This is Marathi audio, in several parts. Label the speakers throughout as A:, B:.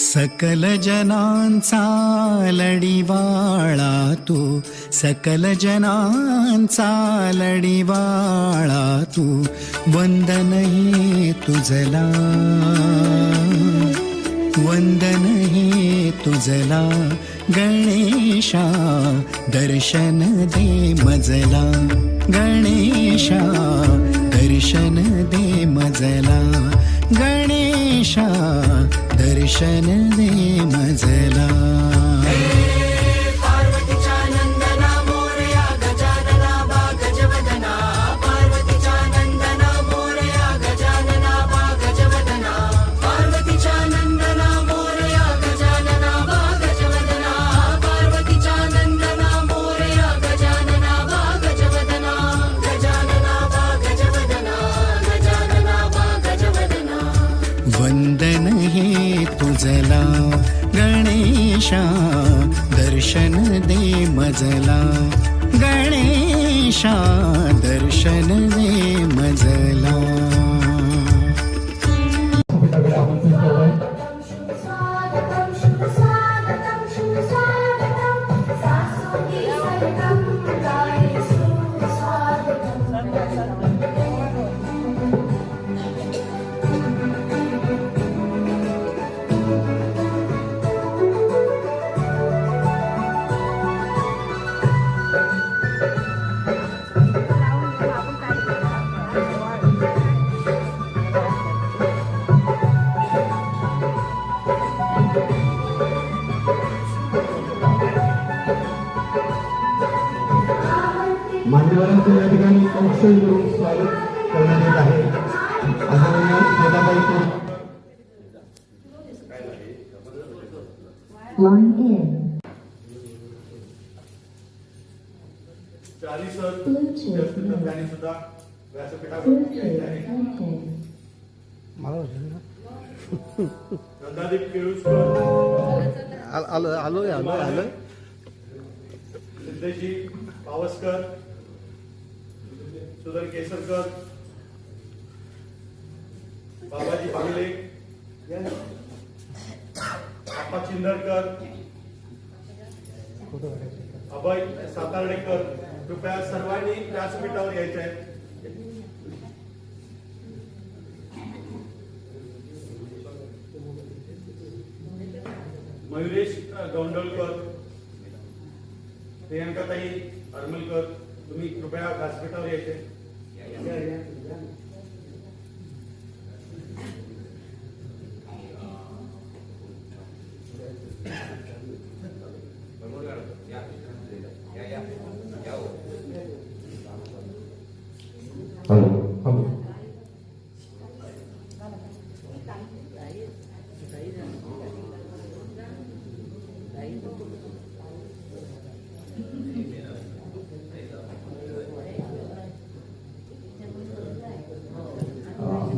A: सकल जनांचा लढीवाळा तू, सकल जनांचा लढीवाळा तू, वंदन हे तुझला, वंदन हे तुझला गणेशा, दर्शन दे मजला, गणेशा दर्शन दे मजला, गणेशा दर्शन दे मजला. वंदन हे तुझला गणेशा, दर्शन दे मजला, गणेशा दर्शन दे मजला.
B: मान्यवरांचं या ठिकाणी औक्षण करून स्वागत करण्यात येत आहे. आदरणीय श्वेताबाई सुद्धा व्यासपीठावर नंदादीप आलो सिद्धेशी पावसकर, सुधर केसरकर, बाबाजी पागले, आप्पा चिंदरकर, अभय सातार्डेकर, कृपया सर्वांनी व्यासपीठावर यायचे आहे. मयुरेश गौंडलकर, प्रियंकाताई अरमलकर, तुम्ही कृपया व्यासपीठावर यायचे.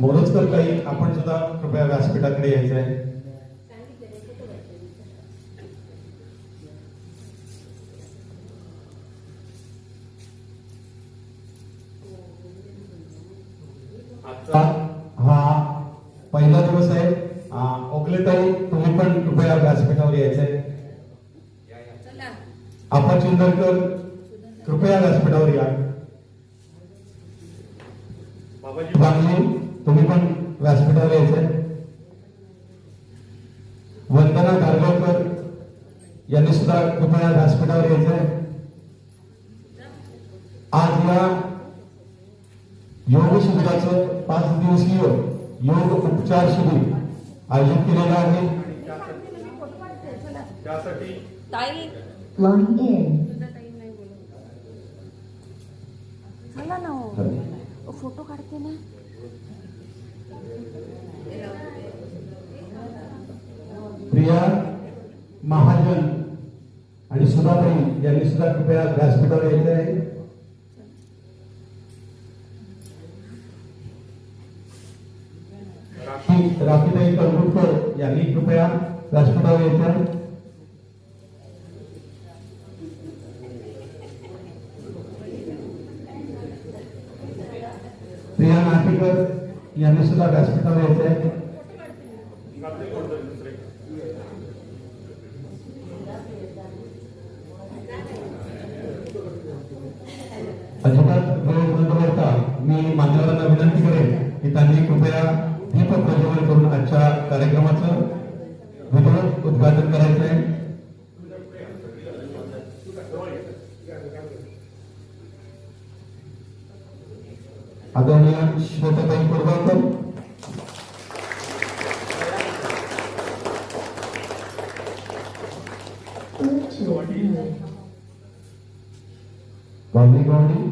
B: मोरजकर काही आपण सुद्धा कृपया व्यासपीठाकडे यायचं आहे. आता हा पहिला दिवस आहे. ओगलेताई तुम्ही पण कृपया व्यासपीठावर यायचं आहे. आप्पा चिंदरकर कृपया व्यासपीठावर या. बाबाजी तुम्ही पण व्यासपीठावर यायचंय. वंदना गारगावकर यांनी सुद्धा कृपया व्यासपीठावर यायचंय. आज या योग शिबिराचं 5 दिवसीय योग उपचार शिबिर आयोजित केलेलं आहे. त्यासाठी
C: फोटो काढते ना.
B: प्रिया महाजन आणि सुधाताई यांनी सुद्धा कृपया व्यासपीठावर यायचे आहे. राखीताई करगुटकर यांनी कृपया व्यासपीठावर यायचे आहे. प्रिया नाटेकर यांनी सुद्धा व्यासपीठावर यायचे आहे. आदरणीय श्वेताताई कोरगावकर, गौरी गौरी,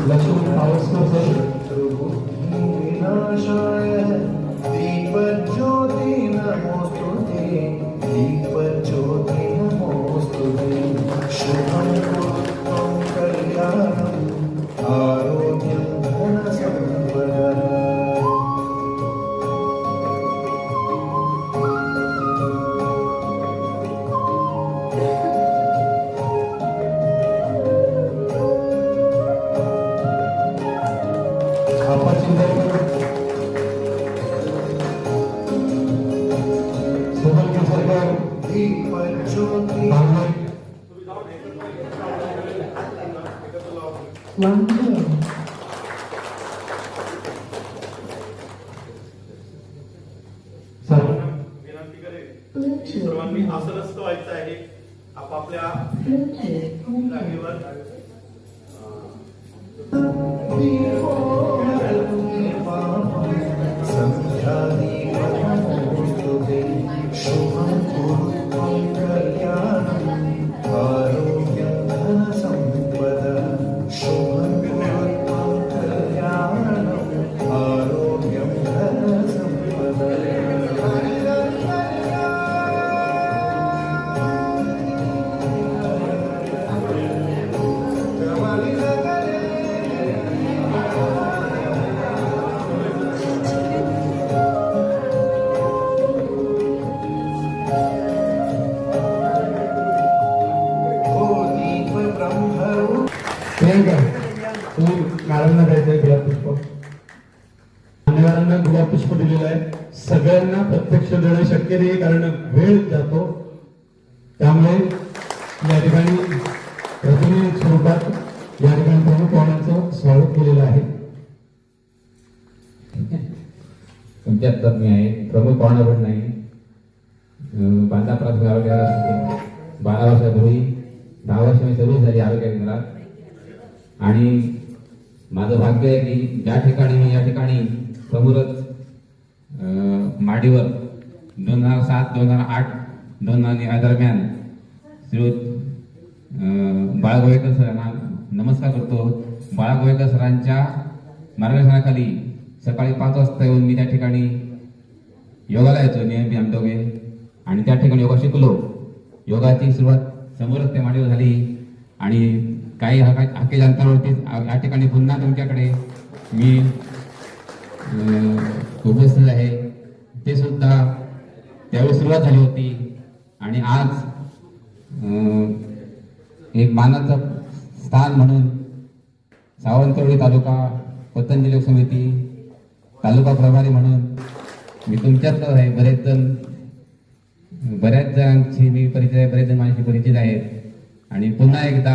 B: लक्ष्मी पावसकर सर,
A: विनाशाय दीपज्योती नमोस्तुते, दीपज्योती नमोस्तुते, शुभं कुरुत्वं कल्याणं, आरोग्यं धनसम्पदः।
B: आपा चिंदरकर, सुमन केसरकर,
A: दीपज्योती
B: भांगरे, सर
D: विनंती करेन की सर्वांनी आसनस्थ व्हायचं आहे आपापल्या जागेवर.
A: संध्यादीपनमोस्तुते, शुभं कुरुत्वं कल्याणं, आरोग्यं धनसम्पदः। शुभं कुरुत्वं कल्याणं, आरोग्यं
B: प्रियंका, तुम्ही मॅडमना द्यायचंय गुलाब पुष्प. मान्यवरांना गुलाब पुष्प दिलेलं आहे. सगळ्यांना प्रत्यक्ष देणं शक्य नाही कारण वेळ जातो, त्यामुळे या ठिकाणी प्रतिनिधी स्वरूपात या ठिकाणी प्रमुख पाहुण्यांचं स्वागत केलेलं आहे.
E: तुमच्यात तर मी आहे, प्रमुख पाहुणा पण नाही. बांधा प्राथमिक आरोग्य 12 वर्षापूर्वी 10 वर्ष मी सर्व्हिस झाली आरोग्य केंद्रात. आणि माझं भाग्य आहे की ज्या ठिकाणी मी या ठिकाणी समोरच माडीवर 2007-2008 या दरम्यान श्रीयुत बाळा गोवेकर सरांना नमस्कार करतो. बाळा गोवेकर सरांच्या मार्गदर्शनाखाली सकाळी 5 वाजता येऊन मी त्या ठिकाणी योगाला यायचो नेहमी आम्ही दोघे, आणि त्या ठिकाणी योगा शिकलो. योगाची सुरुवात समोरच त्या माडीवर झाली आणि काही हाकेच्या अंतरावरती या ठिकाणी पुन्हा तुमच्याकडे मी उपस्थित आहे. ते सुद्धा त्यावेळी सुरुवात झाली होती आणि आज एक मानाचं स्थान म्हणून सावंतवाडी तालुका पतंजली योग समिती तालुका प्रभारी म्हणून मी तुमच्यातच आहे. बऱ्याच जणांची मी परिचय, बरेच जण माझ्याशी परिचित आहेत. आणि पुन्हा एकदा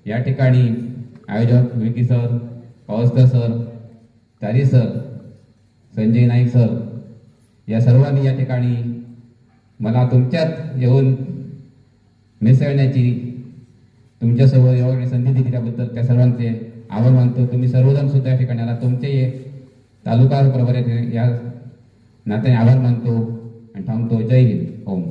E: या ठिकाणी आयोजक विकी सर, पावसकर सर, तारी सर, संजय नाईक सर या सर्वांनी या ठिकाणी मला तुमच्यात येऊन मिसळण्याची, तुमच्यासोबत योगाची संधी दिली त्याबद्दल त्या सर्वांचे आभार मानतो. तुम्ही सर्वजण सुद्धा या ठिकाणी आला, तुमचे तालुका प्रभारी या नात्याने आभार मानतो आणि थांबतो. जय हिंद. ओम.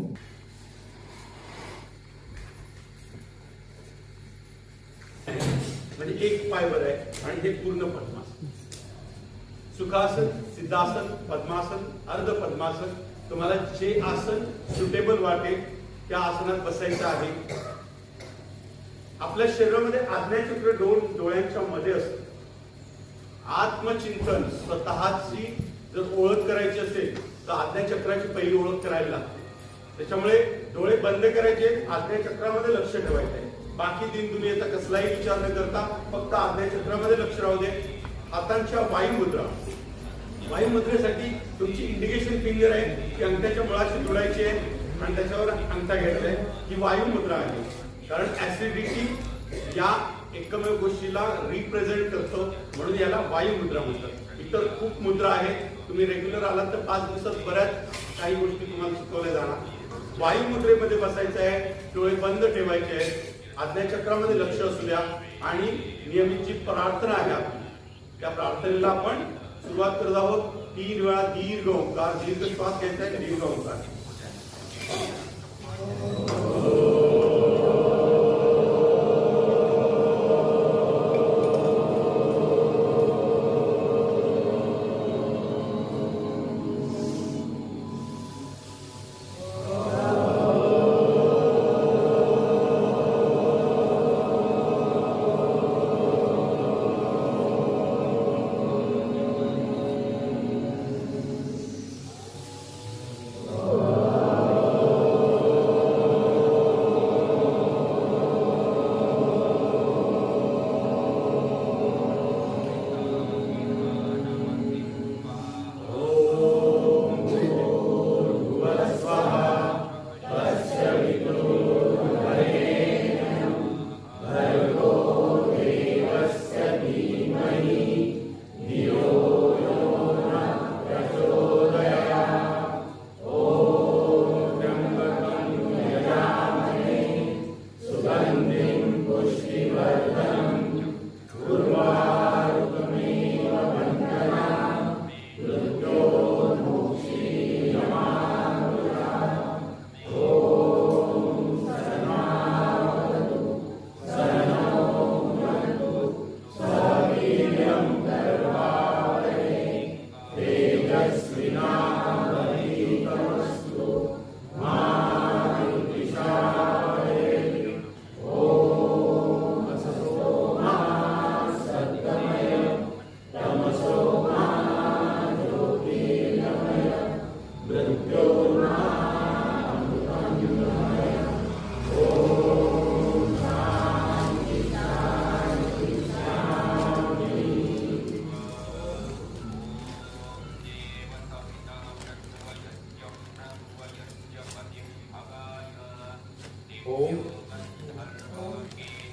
D: म्हणजे एक पायवर आहे आणि हे पूर्ण पद्मासन. सुखासन, सिद्धासन, पद्मासन, अर्ध पद्मासन, तुम्हाला जे आसन सुटेबल वाटेल त्या आसनात बसायचं आहे. आपल्या शरीरामध्ये आज्ञाचक्र डोळ्यांच्या मध्ये असतं. आत्मचिंतन, स्वतःची जर ओळख करायची असेल तर आज्ञाचक्राची पहिली ओळख करायला लागते. त्याच्यामुळे डोळे बंद करायचे, आज्ञाचक्रामध्ये लक्ष ठेवायचं आहे. बाकी दिन दुनियेचा कसलाही विचार न करता फक्त आज्ञाचक्रामध्ये लक्ष राहू दे. हातांच्या वायुमुद्रा, वायुमुद्रेसाठी तुमची इंडिकेशन फिंगर आहे की अंगठ्याच्या मुळाशी जोडायची आहे आणि त्याच्यावर अंगठा घ्यायचा आहे. ही वायुमुद्रा आहे, कारण ऍसिडिटी या एकमेव गोष्टीला रिप्रेझेंट करतो, म्हणून याला वायुमुद्रा म्हणतात. इतर खूप मुद्रा आहेत, तुम्ही रेग्युलर आलात तर 5 दिवसात बऱ्याच काही गोष्टी तुम्हाला शिकवल्या जाणार. वायुमुद्रेमध्ये बसायचं आहे, डोळे बंद ठेवायचे आहेत. आज्ञाचक्रामध्ये लक्ष असू द्या आणि नियमित जी प्रार्थना आहे आपली, त्या प्रार्थनेला आपण सुरुवात करत आहोत. 3 वेळा दीर्घ ओंकार, दीर्घ श्वास घ्यायचा आहे, दीर्घ ओंकार.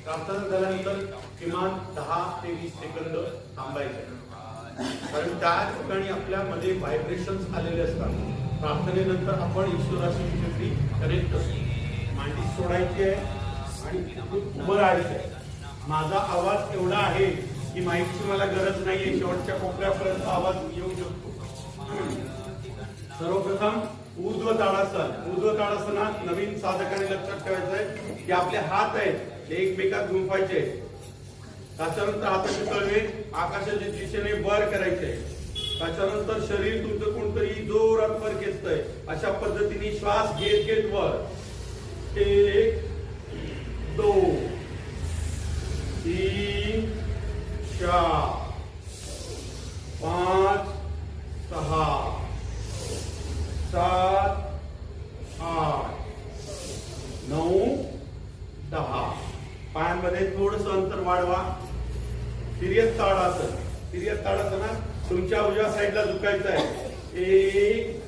D: प्रार्थना झाल्यानंतर किमान 10 ते 20 सेकंद थांबायचे, कारण त्या ठिकाणी आपल्यामध्ये व्हायब्रेशन्स आलेले असतात. प्रार्थनेनंतर आपण ईश्वराशी कुठेतरी कनेक्ट असतो. मांडी सोडायची आहे आणि उभं राहायचं आहे. माझा आवाज एवढा आहे की माईकची मला गरज नाहीये, शेवटच्या कोपऱ्यापर्यंत आवाज येऊ शकतो. सर्वप्रथम ऊर्ध्व ताडासन. ऊर्ध्व ताडासनात नवीन साधकाने लक्षात ठेवायचं आहे की आपले हात आहेत ते एकमेकात गुंफायचे. त्याच्यानंतर हाताचे तळवे आकाशाच्या दिशेने वर करायचे. त्याच्यानंतर शरीर तुमचं कोणतरी जोरात वर खेचतंय अशा पद्धतीने श्वास घेत घेत वर. 1 2 3 4 5 6 7 8 9 10. पायांमध्ये थोडस अंतर वाढवा. तिर्यक ताडासन. तिर्यक ताडासनात तुमच्या उजव्या साईडला झुकायचं आहे. 1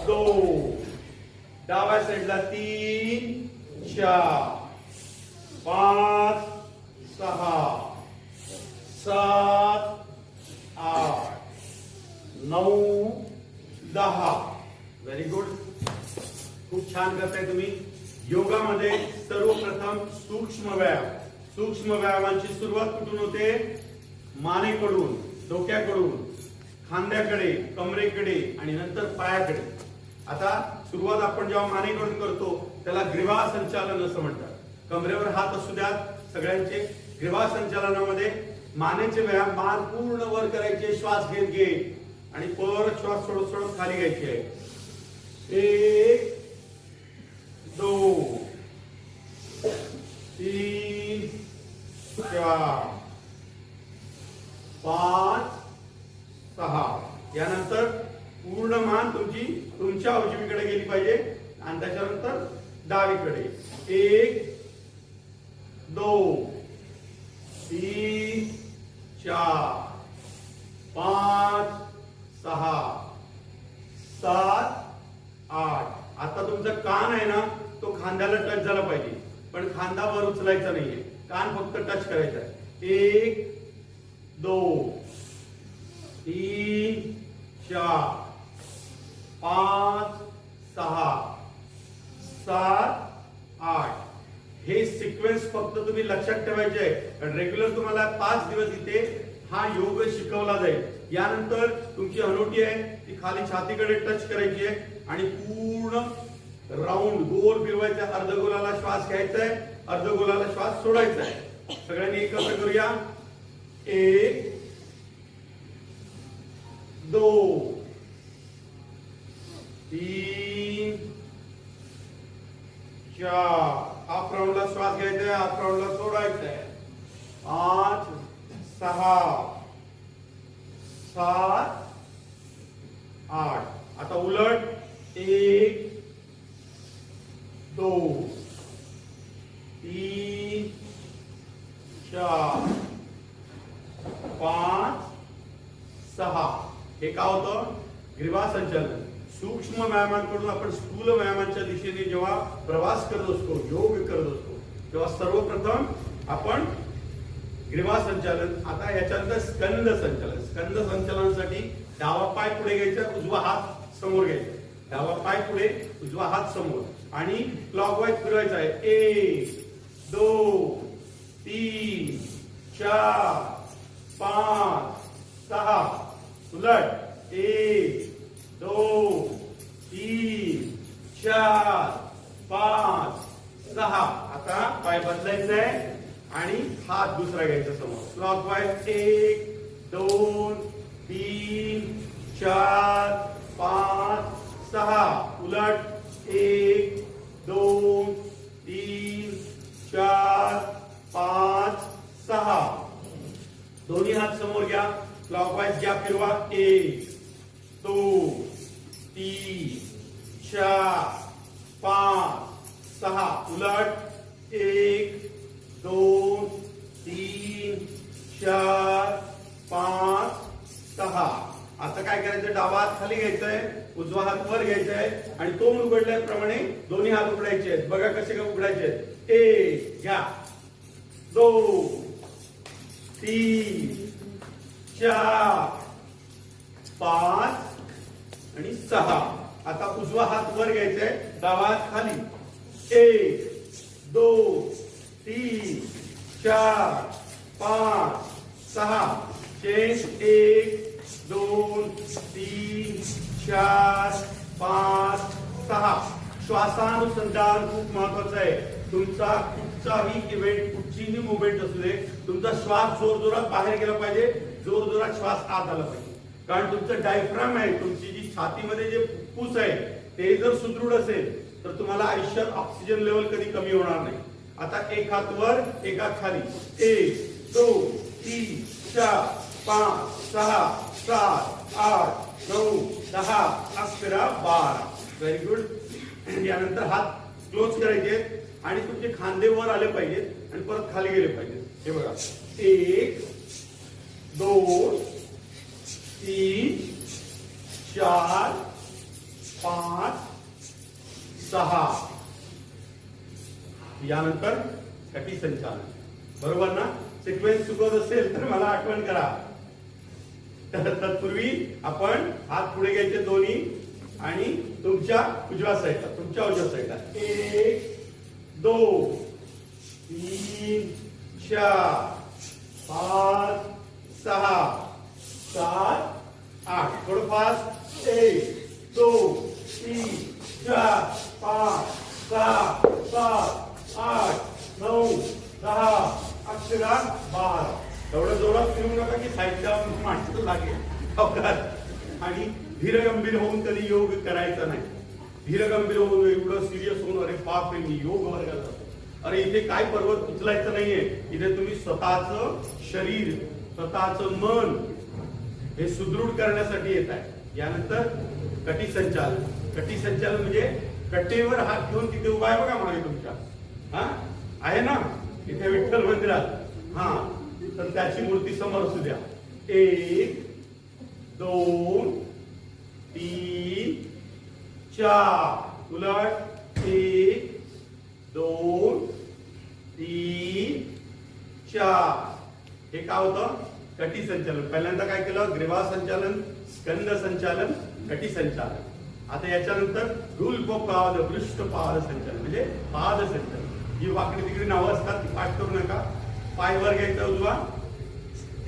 D: 2. डाव्या साईडला 3 4 5 6 7 8 9 10. Very good. खूप छान करताय तुम्ही. योगामध्ये सर्वप्रथम सूक्ष्म व्यायाम. सूक्ष्म व्यायामांची सुरुवात कुठून होते? मानेकडून, डोक्याकडून, खांद्याकडे, कमरेकडे आणि नंतर पायाकडे. आता सुरुवात आपण जेव्हा मानेकडून करतो त्याला ग्रीवा संचालन असं म्हणतात. कमरेवर हात असू द्यात सगळ्यांचे. ग्रीवा संचालनामध्ये मानेचे व्यायाम, मान पूर्ण वर करायचे श्वास घेत घेत आणि परत श्वास सोडत सोडत खाली घ्यायचे. 1 2 3 4 5 6. यानंतर पूर्ण मान तुमची तुमच्या उजवीकडे गेली पाहिजे आणि त्याच्यानंतर डावीकडे. 1 2 3 4 5 6 7 8. आता तुमचा कान आहे ना तो खांद्याला टच झाला पाहिजे, पण खांदा वर उचलायचा नाहीये. कान फक्त टच करायचा आहे. 1 2 3 4 5 6 7 8. हे सिक्वेन्स फक्त तुम्ही लक्षात ठेवायचे आहे, कारण रेग्युलर तुम्हाला 5 दिवस इथे हा योग शिकवला जाईल. यानंतर तुमची हनोटी आहे ती खाली छातीकडे टच करायची आहे आणि पूर्ण राऊंड गोल फिरवायचा. अर्धगोलाला श्वास घ्यायचा आहे, अर्धगोलाला श्वास सोडायचा आहे. सगळ्यांनी एकत्र करूया. 1 2 3 4. हाफ राऊंडला श्वास घ्यायचा आहे, हाफ राऊंडला सोडायचा आहे. 5 6 7 8. आता उलट. 1 2 3 4 5 6. हे काय होतं? ग्रीवा संचालन. सूक्ष्म व्यायामांकडून आपण स्थूल व्यायामांच्या दिशेने जेव्हा प्रवास करत असतो, योग करत असतो, तेव्हा सर्वप्रथम आपण ग्रीवा संचालन. आता याच्यानंतर स्कंद संचालन. स्कंद संचालनासाठी डावा पाय पुढे घ्यायचा, उजवा हात समोर घ्यायचा. डावा पाय पुढे, उजवा हात समोर आणि क्लॉकवाईज फिरवायचा आहे. 1 2 3 4 5 6. उलट. 1 2 3 4 5 6. आता पाय बदलायचा आहे आणि हात दुसरा घ्यायचा समोर. क्लॉकवाईज. 1 2 3 4 5 6. उलट. 1 2 3 4 5 6. दोन्ही हात समोर घ्या. क्लॉकवाईज घ्या, फिरवा. 1 2 3 4 5 6. उलट. 1 2 3 4 5 6. आता काय करायचं? डावा हात खाली घ्यायचा आहे, उजवा हात वर घ्यायचा आहे आणि तोंड उघडल्याप्रमाणे दोन्ही हात उघडायचे आहेत. बघा कसे काय उघडायचे आहेत. 1 घ्या, 2 3 4 5 आणि 6. आता उजवा हात वर घ्यायचा आहे, डावा हात खाली. 1 2 3 4 5 6. चेंज. 1 2 3 4 5 6. श्वासानुसंधान खूप महत्वाचं आहे. तुमचा कुठचाही इव्हेंट, कुठचीही मुवमेंट असू दे, तुमचा श्वास जोरजोरात बाहेर गेला पाहिजे, जोरजोरात श्वास आत आला पाहिजे. कारण तुमचं डायफ्राम आहे, तुमची जी छातीमध्ये जे फुफ्फुस आहे ते जर सुदृढ असेल तर तुम्हाला आयुष्यात ऑक्सिजन लेवल कधी कमी होणार नाही. आता एक हात वर, एक हात खाली. 1 2 3 4 5 6 7 8 9 10 11 12. Very good. यानंतर हात क्लोज करायचे आणि तुमचे खांदे वर आले पाहिजेत आणि परत खाली गेले पाहिजेत. हे बघा. 1 2 3 4 5 6. यानंतर कटी संचालन. बरोबर ना? सिक्वेन्स चुकत असेल तर मला आठवण करा. तत्पूर्वी आपण हात पुढे घ्यायचे दोन्ही आणि तुमच्या उजव्या साईडला, तुमच्या उजव्या साईडला. 1 2 3 4 5 6 7 8. थोडं फास्ट. 1 2 3 4 5 6 7 8 9 10 11 12. एवढं जोरात फिरू नका की साईडच्या माणसं लागेल. आणि धीरगंभीर होऊन कधी योग करायचा नाही. धीरगंभीर होऊन एवढं सिरियस होऊन अरे बाप रे मी योग वर्गात जातो, अरे इथे काय पर्वत उचलायचं नाहीये. इथे तुम्ही स्वतःचं शरीर, स्वतःचं मन हे सुदृढ करण्यासाठी येत आहे. यानंतर कटी संचालन. कटी संचालन म्हणजे कटेवर हात घेऊन तिथे उभा आहे बघा मागे तुमच्या. हा आहे ना इथे विठ्ठल मंदिरात. हा तर त्याची मूर्ती समोर असू द्या. 1 2 3 4. उलट. 1 2 3 4. हे काय होतं? कटी संचालन. पहिल्यांदा काय केलं? ग्रीवा संचालन, स्कंद संचालन, कटी संचालन. आता याच्यानंतर गुल्प पाद, पृष्ठ पाद संचालन म्हणजे पाद संचालन. जी वाकडी तिकडे नावं असतात ती पाठ करू नका. पाय वर घ्यायचा उजवा.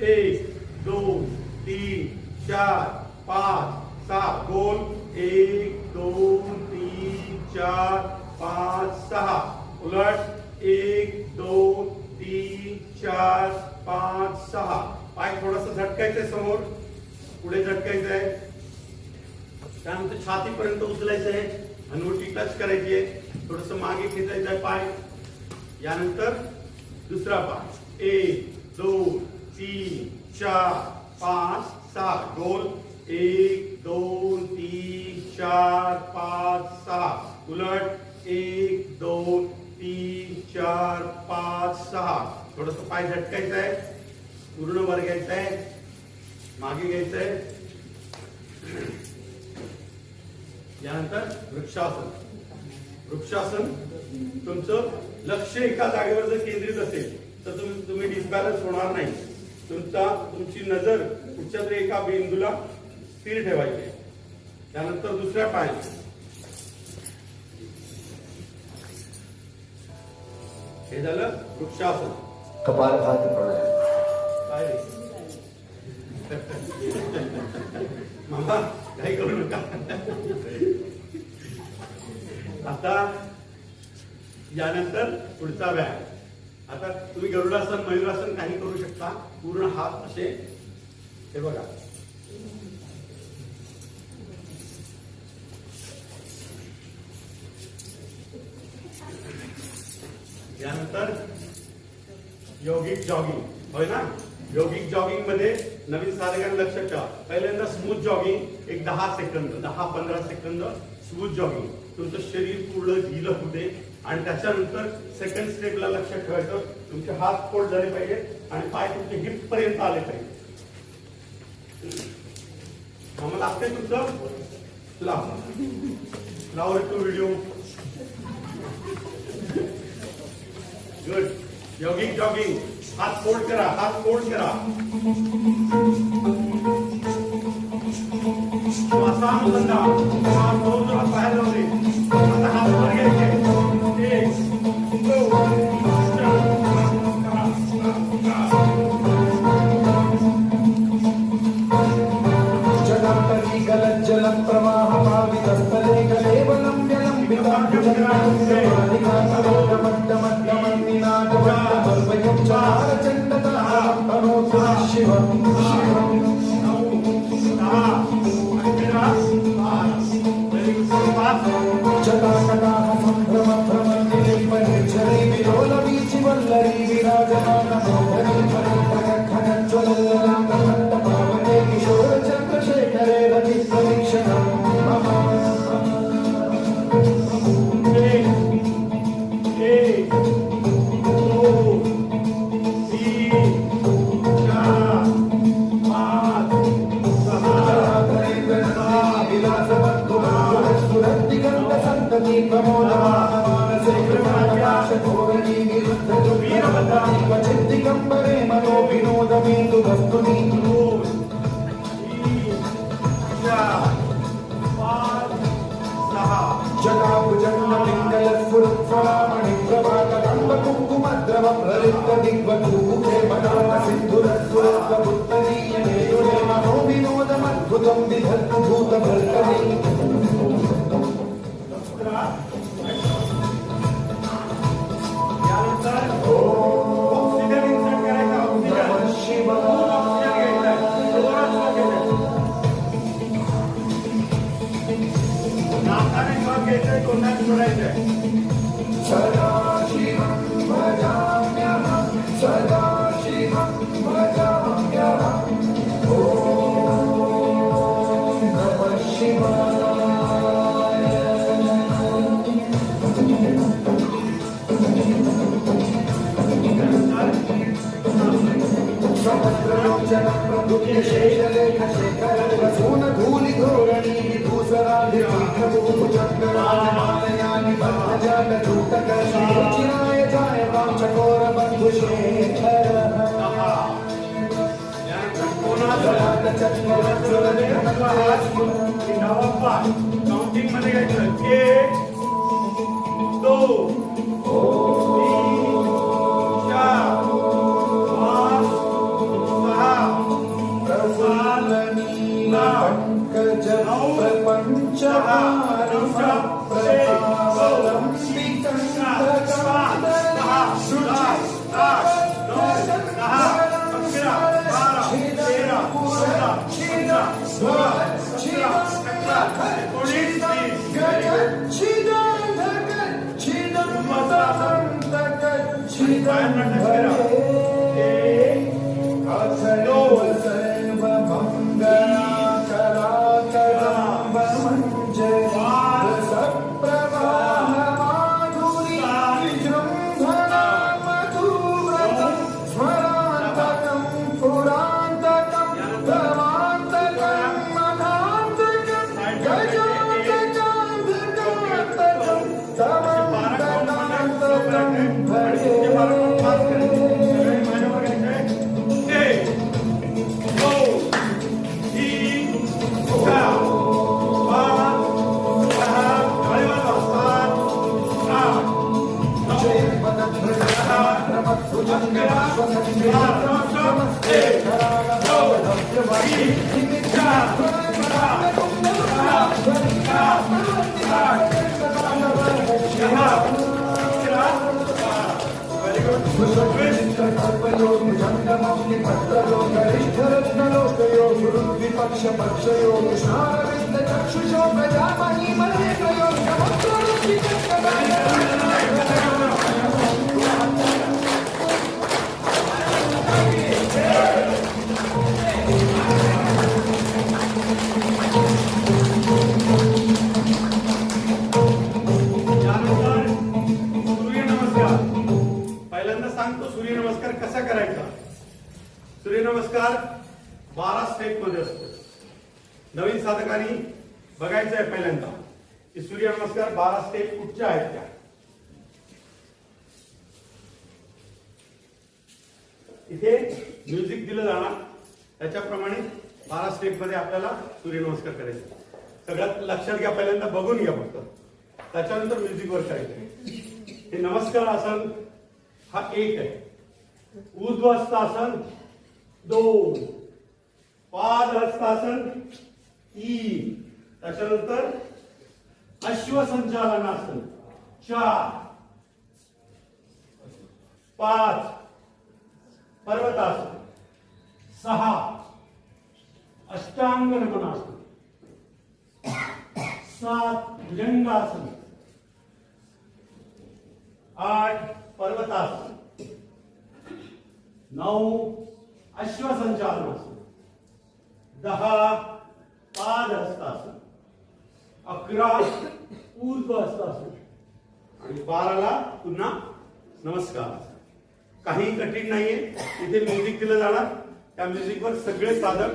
D: 1 2 3 4 5 6 गोल. 1 2 3 4 5 6 उलट. 1 2 3 4 5 6. पाय थोडासा झटकायचंय समोर, पुढे झटकायचंय. त्यानंतर छातीपर्यंत उचलायचं आहे, हनुवटी टच करायची आहे, थोडस मागे खेचायचं आहे पाय. यानंतर दुसरा पाय. 1 2 3 4 5 6 गोल. 1 2 3 4 5 6 उलट. 1 2 3 4 5 6. थोडस पाय झटकायचं आहे, पूर्ण वर घ्यायचं आहे, मागे घ्यायचं आहे. यानंतर वृक्षासन. वृक्षासन तुमचं लक्ष एका जागेवर जर केंद्रित असेल तर तुम्ही डिसबॅलन्स होणार नाही. तुमची नजर कुठच्या तरी एका बिंदूला स्थिर ठेवायची. त्यानंतर दुसऱ्या पाय. हे झालं वृक्षासन.
A: कपालभाती प्राणायाम.
D: काय रे? मामा काही करू नका. आता यानंतर पुढचा व्यायाम. आता तुम्ही गरुडासन, मयुरासन काही करू शकता. पूर्ण हात असे, हे बघा. यानंतर योगिक जॉगिंग. होय ना? योगिक जॉगिंग मध्ये नवीन साधकांना लक्षात ठेवा. पहिल्यांदा स्मूथ जॉगिंग एक 10 सेकंद, 10-15 सेकंद स्मूथ जॉगिंग. तुमचं शरीर पूर्ण ढिलं होऊ दे. आणि त्याच्यानंतर सेकंड स्टेपला लक्षात ठेवायचं, तुमचे हात फोल्ड झाले पाहिजे आणि पाय तुमचे हिप पर्यंत आले पाहिजे. आम्हाला लागतंय तुमचं. लाव टू व्हिडिओ. गुड. योगिक जॉगिंग. हात फोल्ड करा, हात फोल्ड करा. श्वासानुसंधान. श्वास जोरात बाहेर जाऊ दे. आता हात वर घ्यायचे. 1 2
A: जगत्तरी गलज्जलं प्रवाहमावितस्थले कलेवलं व्यलम्बितं चारचण्डतां तनोतु शिवं शिवं. जटाकटाः सम्भ्रमभ्रमन्ति परिचरे विलोलवीचि वल्लरी विराजमानमोहरी खगज्ज्वलल्ललाटमण्डपावने किशोरचन्द्रशेखरे रतिप्रवीक्षणं मम. चित्तिकंबरे मनो विनोदमेतु वस्तुनि. जटाभुजन्मलिङ्गलस्फुरत्फलामणि प्रभातकम्ब कुङ्कुमद्रव प्रलिप्त दिग्वधूते मदान सिन्धुरस्फुरत्वपुत्तरीयमेतुरे मनो विनोदमद्भुतं विधत्तु भूतभर्तरि. सदाशिवं भजाम्यहं सदाशिवं भजाम्यहं. ॐ नमः शिवाय. समग्रलोचनं प्रभुशेषलेखशेखर प्रसूनधूलिधोरणी विभूषराधिचक्रभूचक्रराजमालयानि बद्धजालूटकशिरोचिराय जाय वाञ्चकोरबन्धुशेखर.
D: काउंटिंग मध्ये घ्यायचं. 1 2
A: विपक्ष पक्ष योग शारविंद चक्षुषो प्रजामही मने प्रयोग
D: त्यानंतर सूर्यनमस्कार. पहिल्यांदा सांगतो सूर्यनमस्कार कसा करायचा. सूर्यनमस्कार 12 स्टेप मध्ये असतो. नवीन साधकांनी बघायचं आहे पहिल्यांदा की सूर्यनमस्कार 12 स्टेप कुठच्या आहेत त्या. इथे म्युझिक दिलं जाणार, त्याच्याप्रमाणे 12 स्टेप मध्ये आपल्याला सूर्यनमस्कार करायचे. सगळ्यात लक्षात घ्या, पहिल्यांदा बघून घ्या फक्त, त्याच्यानंतर म्युझिक वर करायचं. हे नमस्कार आसन हा 1 आहे. ऊर्ध्वस्थासन 2, पादहस्तासन 3, त्याच्यानंतर अश्वसंचालनासन 4, 5 पर्वतासन 6, अष्टांग नमनासन 7 भुजंगासन 8 पर्वतासन 9 अश्वसंचालनासन 10 पादहस्तासन 11 ऊर्ध्वस्थासन आणि 12ला पुन्हा नमस्कार. काही कठीण नाहीये. इथे म्युझिक दिलं जाणार, त्या म्युझिकवर सगळे साधक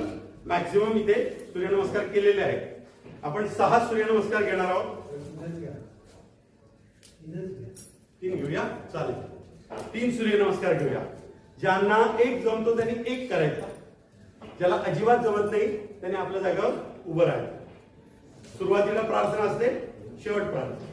D: मॅक्झिमम इथे सूर्यनमस्कार केलेले आहेत. आपण 6 सूर्यनमस्कार घेणार आहोत. 3 घेऊया, चालेल. 3 सूर्यनमस्कार घेऊया. ज्यांना 1 जमतो त्यांनी 1 करायचा. ज्याला अजिबात जमत नाही त्याने आपल्या जागेवर उभं राहायचं. सुरुवातीला प्रार्थना असते, शेवट प्रार्थना.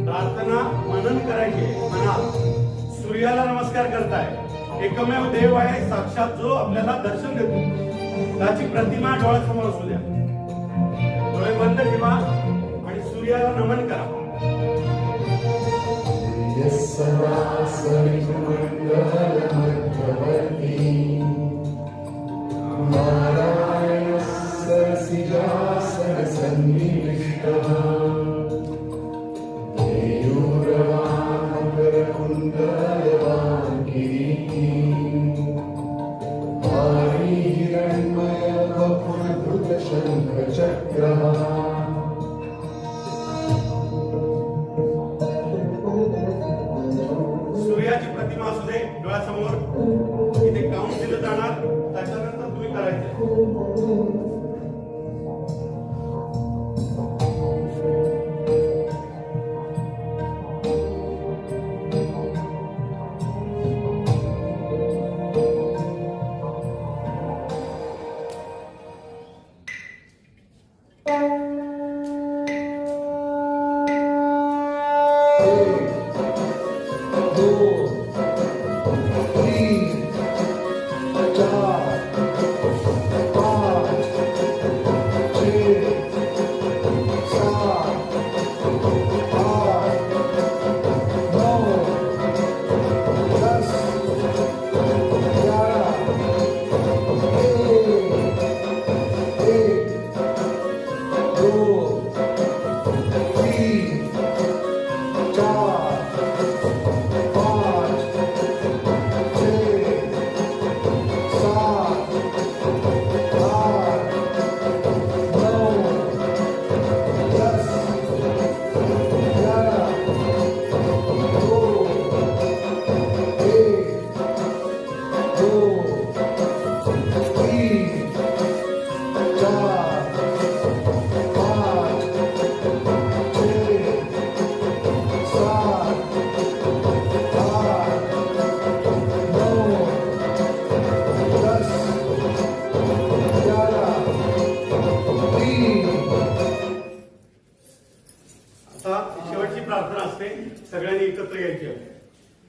D: प्रार्थना मनन करायचे. मनात सूर्याला नमस्कार करताय. एकमेव देव आहे साक्षात जो आपल्याला दर्शन देतो, त्याची प्रतिमा डोळ्यासमोर असू द्या. डोळे बंद ठेवा आणि सूर्याला नमन करा. सूर्याची प्रतिमा असू दे डोळ्यासमोर. इथे काउंट दिलं जाणार, त्याच्यानंतर तुम्ही करायचे.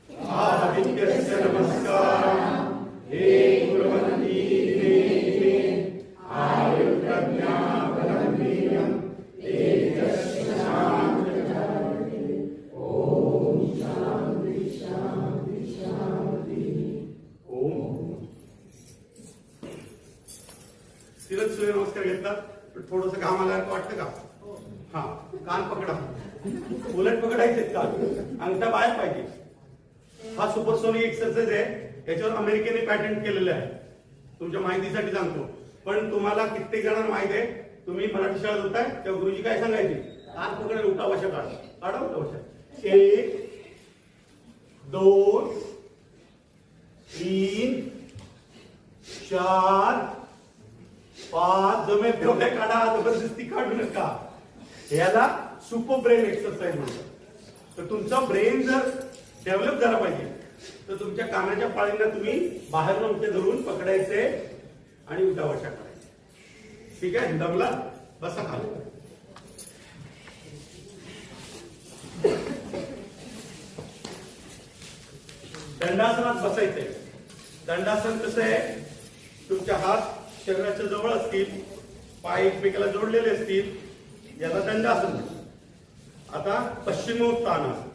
D: आदित्यस्य नमस्कारम् हे कुर्वन्ति इमे इमे आयुर्प्रज्ञा बलं वीर्यं तेजस्विनामृतम् ओम शांति शांति शांति ओम तिरच सूर्यनमस्कार घेतला थोडस घाम आल्यासारखं वाटतं का हा कान पकडा उलट पकडायचे कान अंगठा बाहेर पाहिजे हा सुपरसोनिक एक्सरसाइज आहे याच्यावर अमेरिकेने पॅटंट केलेलं आहे तुमच्या माहितीसाठी सांगतो पण तुम्हाला कित्येक जणांना माहिती आहे तुम्ही मराठी शाळेत होताय तेव्हा गुरुजी काय सांगायचे कान पकडायला उठा वशा काढा उठा वशा 1 2 3 4 5 जमे तेवढे काढा जबरदस्ती काढू नका याला सुपर ब्रेन एक्सरसाइज म्हणतात तर तुमचा ब्रेन जर डेव्हलप झाला पाहिजे तर तुमच्या कानाच्या पाळींना तुम्ही बाहेर नव्हते धरून पकडायचे आणि उठावशा करायचे ठीक आहे दमला बसा खाली दंडासनात बसायचंय दंडासन कसं आहे तुमच्या हात शरीराच्या जवळ असतील पाय एकमेकाला जोडलेले असतील याला दंडासन आता पश्चिमोत्तानासन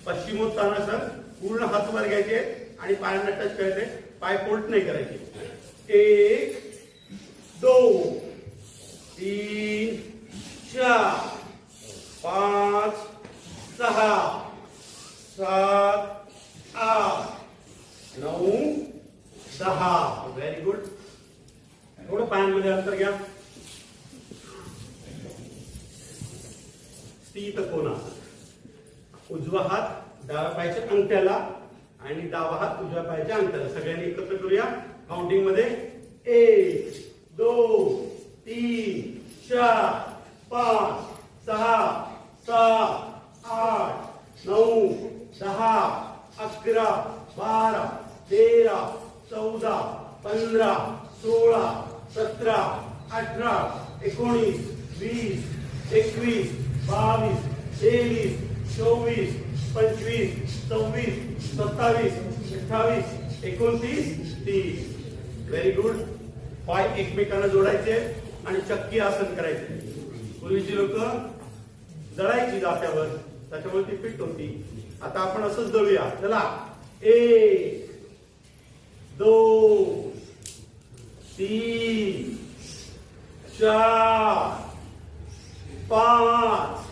D: पश्चिमोत्तानासन पूर्ण हात वर घ्यायचे आणि पायांना टच करायचे पाय फोल्ड नाही करायचे 1 2 3 4 5 6 7 8 9 10 व्हेरी गुड थोडं पायांमध्ये अंतर घ्या स्थित कोनासन उजवा हात डाव्या पायाच्या अंगठ्याला आणि डावा हात उजव्या पायाच्या अंगठ्याला सगळ्यांनी एकत्र करूया काउंटिंग मध्ये 1 2 3 4 5 6 7 8 9 10 11 12 13 14 15 16 17 18 19 20 21 22 23 24 25 26 27 28 29 30 व्हेरी गुड पाय एकमेकांना जोडायचे आणि चक्की आसन करायचे पूर्वीची लोक जळायची जात्यावर त्याच्यामुळे ती फिट होती आता आपण असंच जळूया चला 1 2 3 4 5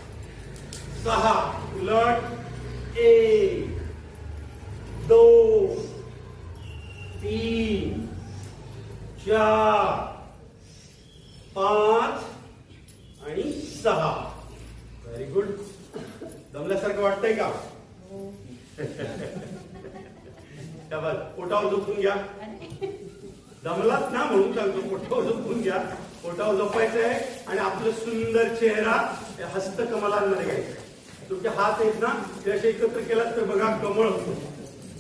D: 6 उलट 1 2 3 4 5 आणि 6 व्हेरी गुड दमल्यासारखं वाटतंय का त्यावर पोटावर झोपून घ्या दमलाच ना म्हणून सांगतो पोटावर झोपून घ्या पोटावर झोपायचं आहे आणि आपलं सुंदर चेहरा हस्तकमलांमध्ये घ्यायचा तुमचे हात आहेत ना ते असे एकत्र केलात तर बघा कमळ होतो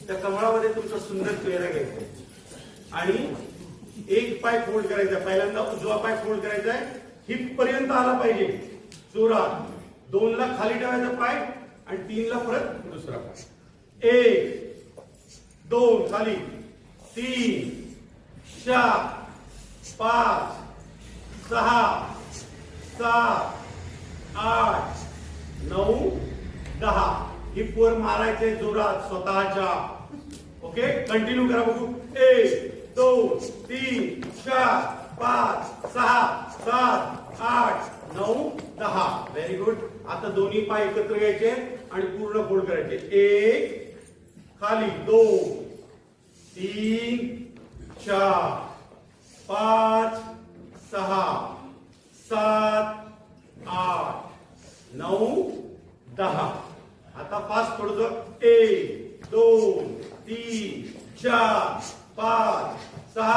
D: त्या कमळामध्ये तुमचा सुंदर चेहरा घ्यायचा आणि एक पाय फोल्ड करायचा पहिल्यांदा उजवा पाय फोल्ड करायचा आहे हिप पर्यंत आला पाहिजे जोरात 2 ला खाली ठेवायचा पाय आणि 3 ला परत दुसरा पाय 1 2 खाली 3 4 5 6 7 8 9 10 हिप वर मारायचे जोरात स्वतःच्या ओके कंटिन्यू करा बघू 1 2 3 4 5 6 7 8 9 10 व्हेरी गुड आता दोन्ही पाय एकत्र घ्यायचे आणि पूर्ण फोल्ड करायचे 1 खाली 2 3 4 5 6 7 8 9 10 आता फास्ट थोडं 1 2 3 4 5 6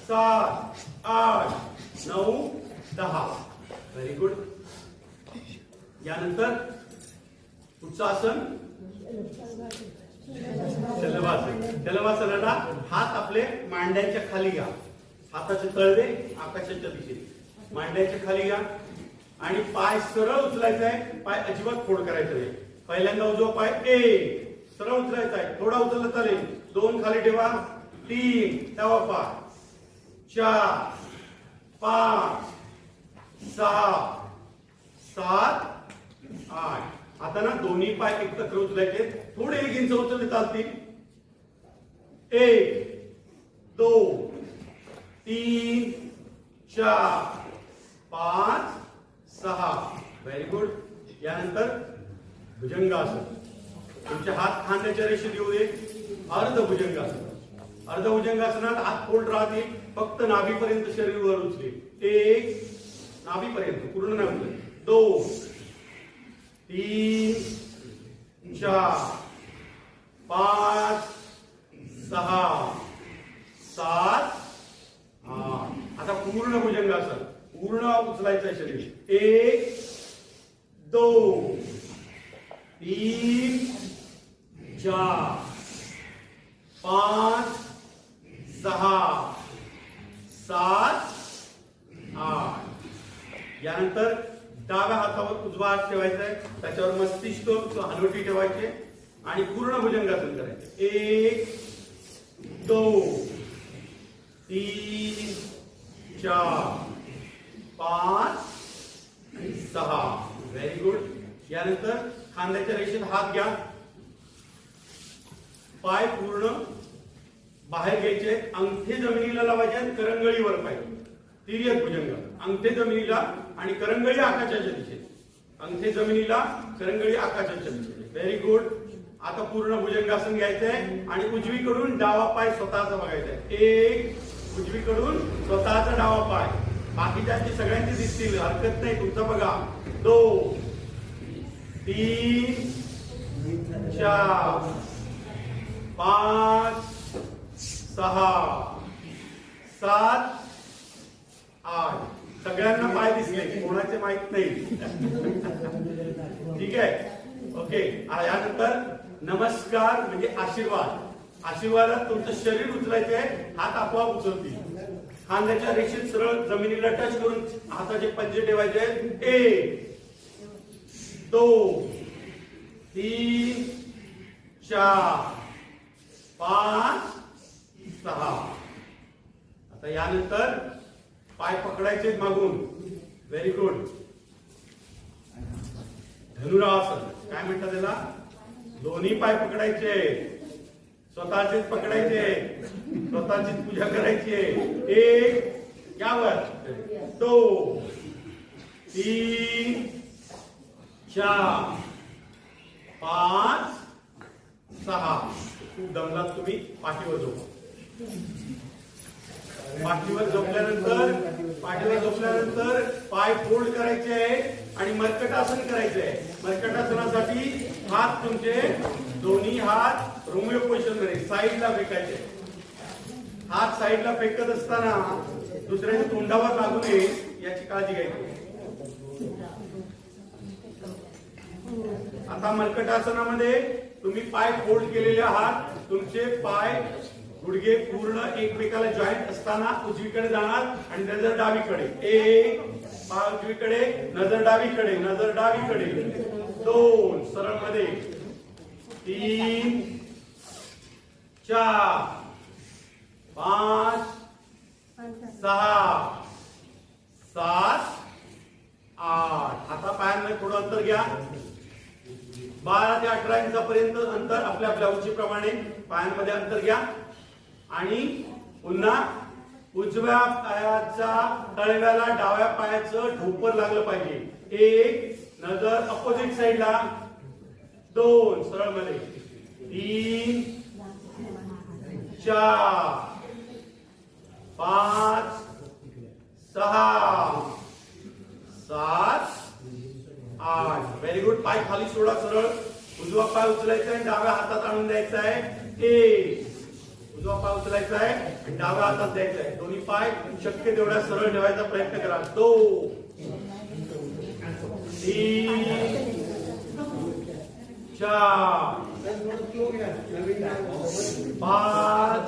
D: 7 8 9 10 व्हेरी गुड यानंतर पुढचं आसन शलभासनाला हात आपले मांड्यांच्या खाली घ्या हाताचे तळवे आकाशाच्या दिशेने मांड्यांच्या खाली घ्या आणि पाय सरळ उचलायचा आहे पाय अजिबात फोड करायचा नाही पहिल्यांदा उजवा पाय 1 सरळ उचलायचा आहे थोडा उचलला चालेल. 2 खाली ठेवा. 3 तेव्हा 5 4 5 6 7 8. आता ना दोन्ही पाय एकत्र उचलायचे. थोडे 1 इंच उचलले चालतील. 1 2 3 4 5 6. Very good. यानंतर भुजंगासन. तुमचे हात खांद्याच्या रेषेत येऊ दे. अर्ध भुजंगासन. अर्ध भुजंगासनात हात फोल्ड राहतील. फक्त नाभीपर्यंत शरीर वर उचलेल. 1 नाभीपर्यंत पूर्ण नाही उचलेल. 2 3 4 5 6 7 8. आता पूर्ण भुजंगासन. पूर्ण उचलायचं आहे शरीर. 1 2 3 4 5 6 7 8. यानंतर डाव्या हातावर उजवा हात ठेवायचा आहे. त्याच्यावर मस्तिष्क हलवटी ठेवायचे आणि पूर्ण भुजंगासन करायचे. 1 2 3 4 5 6. Very good. यानंतर खांद्याच्या रेषेत हात घ्या. पाय पूर्ण बाहेर घ्यायचे. अंगठे जमिनीला लावायचे आणि करंगळीवर पाहिजे. तिर्यक भुजंग. अंगठे जमिनीला आणि करंगळी आकाशाच्या दिशेने. अंगठे जमिनीला, करंगळी आकाशाच्या दिशेने. Very good. आता पूर्ण भुजंगासन घ्यायचंय आणि उजवीकडून डावा पाय स्वतःचा बघायचा आहे. 1 उजवीकडून स्वतःचा डावा पाय. बाकीच्यांची सगळ्यांची दिसतील, हरकत नाही, तुमचा बघा. 2 3 4 5 6 7 8. सगळ्यांना पाय दिसले, कोणाचे माहित नाही. ठीक आहे. ओके. यानंतर नमस्कार म्हणजे आशीर्वाद. आशीर्वादात तुमचं शरीर उचलायचं आहे. हात आपोआप उचलतील. खांद्याच्या रेषेत सरळ जमिनीला टच करून हाताचे पंजे ठेवायचे. 1 2 3 4 5 6. आता यानंतर पाय पकडायचे मागून. Very good. धनुरासन काय म्हणतात त्याला? दोन्ही पाय पकडायचे, स्वतःचेच पकडायचे, स्वतःचीच पूजा करायची. 1 यावर 2 3 4 5 6. खूप दमलात तुम्ही. पाठीवर झोपा. पाठीवर झोपल्यानंतर पाय फोल्ड करायचे आहे आणि मर्कटासन करायचे आहे. मर्कटासनासाठी हात तुमचे दोन्ही हात रोमिओ पोझिशन मध्ये साईडला फेकायचे. हात साईडला फेकत असताना दुसऱ्याच्या तोंडावर लागू नये याची काळजी घ्यायची. आता मर्कटासनामध्ये तुम्ही पाय फोल्ड केलेले आहात. तुमचे पाय गुडघे पूर्ण एकमेकाला जॉईंट असताना उजवीकडे जाणार आणि नजर डावीकडे. 1 पाय उजवीकडे, नजर डावीकडे, नजर डावीकडे. 2 सरळ मध्ये. 3 4 5 6 7 8. आता पायांमध्ये थोडं अंतर घ्या. 12 ते 18 इंचापर्यंत अंतर आपल्या आपल्या उंचीप्रमाणे पायांमध्ये अंतर घ्या आणि पुन्हा उजव्या पायाच्या तळव्याला डाव्या पायाचं ढोपर लागलं पाहिजे. 1 नजर अपोजिट साइडला. 2 सरळ मध्ये. 3 4 5 6 7 8. Very good. पाय खाली सोडा सरळ. उजवा पाय उचलायचा आहे, डाव्या हातात आणून द्यायचा आहे. 1 उजवा पाय उचलायचा आहे आणि डाव्या हातात द्यायचा आहे. दोन्ही पाय शक्य तेवढा सरळ ठेवायचा प्रयत्न करा. 2 3 4 5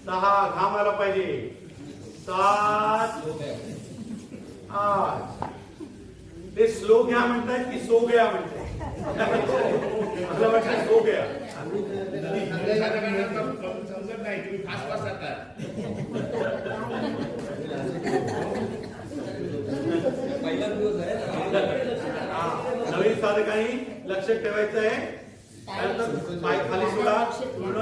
D: 6. घाम आला पाहिजे. 7 8. ते स्लो घ्या म्हणतायत की सो घ्या म्हणतायत? मला वाटतं हो गया.
F: समजत नाही तुम्ही फास्ट फास्ट आता. पहिला दिवस आहे
D: नवीन साधकांनी लक्ष ठेवायचं आहे. त्यानंतर पाय खाली सोडा पूर्ण.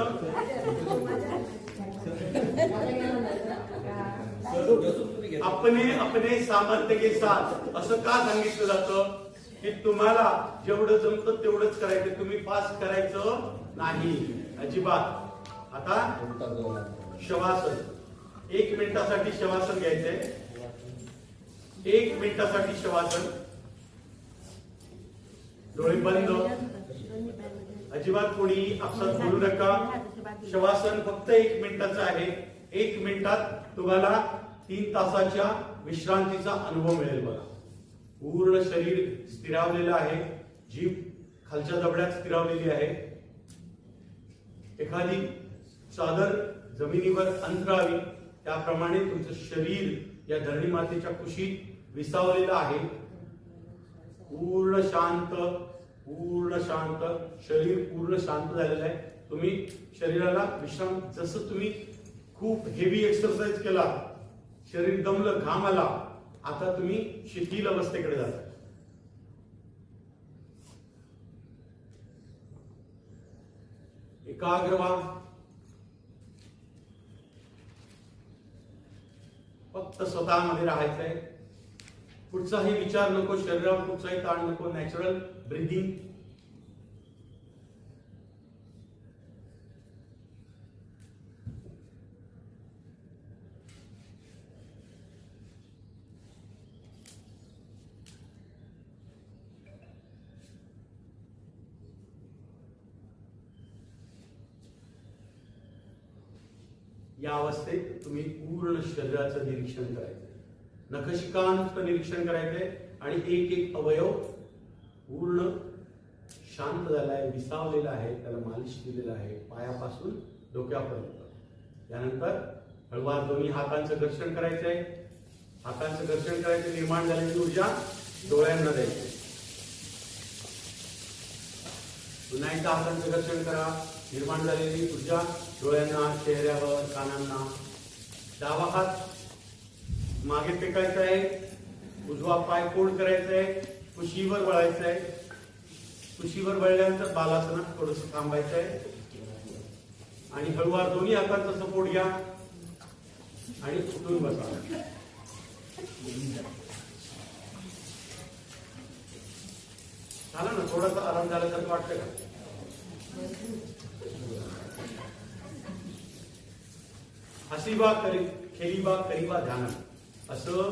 D: अपने सामर्थ्य के साथ असं का सांगितलं जातं की तुम्हाला जेवढं जमतं तेवढंच करायचं, तुम्ही फास्ट करायचं नाही अजिबात. आता शवासन 1 मिनिटासाठी शवासन घ्यायचंय. 1 मिनिटासाठी शवासन. डोळे बंद, अजिबात कोणी आपसात बोलू नका. शवासन फक्त 1 मिनिटाचं आहे. 1 मिनिटात तुम्हाला 3 तासाच्या विश्रांतीचा अनुभव मिळेल. बघा, पूर्ण शरीर स्थिरावलेलं आहे, जीभ खालच्या जबड्यात स्थिरावलेली आहे. एखादी चादर जमिनीवर अंतरावी त्याप्रमाणे तुमचं शरीर या धरणी मातेच्या कुशीत विसावलेलं आहे. पूर्ण शांत, पूर्ण शांत, शरीर पूर्ण शांत झालेलं आहे. तुम्ही शरीराला विश्राम, जसं तुम्ही खूप हेवी एक्सरसाइज केला, शरीर दमलं, घाम आला, आता तुम्ही शिथिल अवस्थेकडे जाता. एकाग्र व्हा. फक्त स्वतःमध्ये राहायचंय. कुठचाही विचार नको, शरीरावर कुठचाही ताण नको. Natural breathing. या अवस्थेत तुम्ही पूर्ण शरीराचं निरीक्षण करायचंय. नखशिकांचं निरीक्षण करायचंय आणि एक एक अवयव पूर्ण शांत झालाय, विसावलेला आहे, त्याला मालिश केलेलं आहे पायापासून डोक्यापर्यंत. त्यानंतर हळूवार दोन्ही हातांचं घर्षण करायचंय. हातांचं घर्षण करायचं. निर्माण झालेली ऊर्जा डोळ्यांना द्यायची. पुन्हा एकदा हातांचं घर्षण करा. निर्माण झालेली ऊर्जा डोळ्यांना, चेहऱ्यावर, कानांना. डावा हात मागे टेकायचा आहे. उजवा पाय फोल्ड करायचा आहे. कुशीवर वळायचं आहे. कुशीवर वळल्यानंतर बालासनात थोडस थांबायचं आहे आणि हळूवार दोन्ही हातांचा सपोर्ट घ्या आणि उठून बसा. झाला ना? थोडासा आराम झाल्यासारखं वाटतं का? हसीबा खेलीबा करीबा ध्यान असं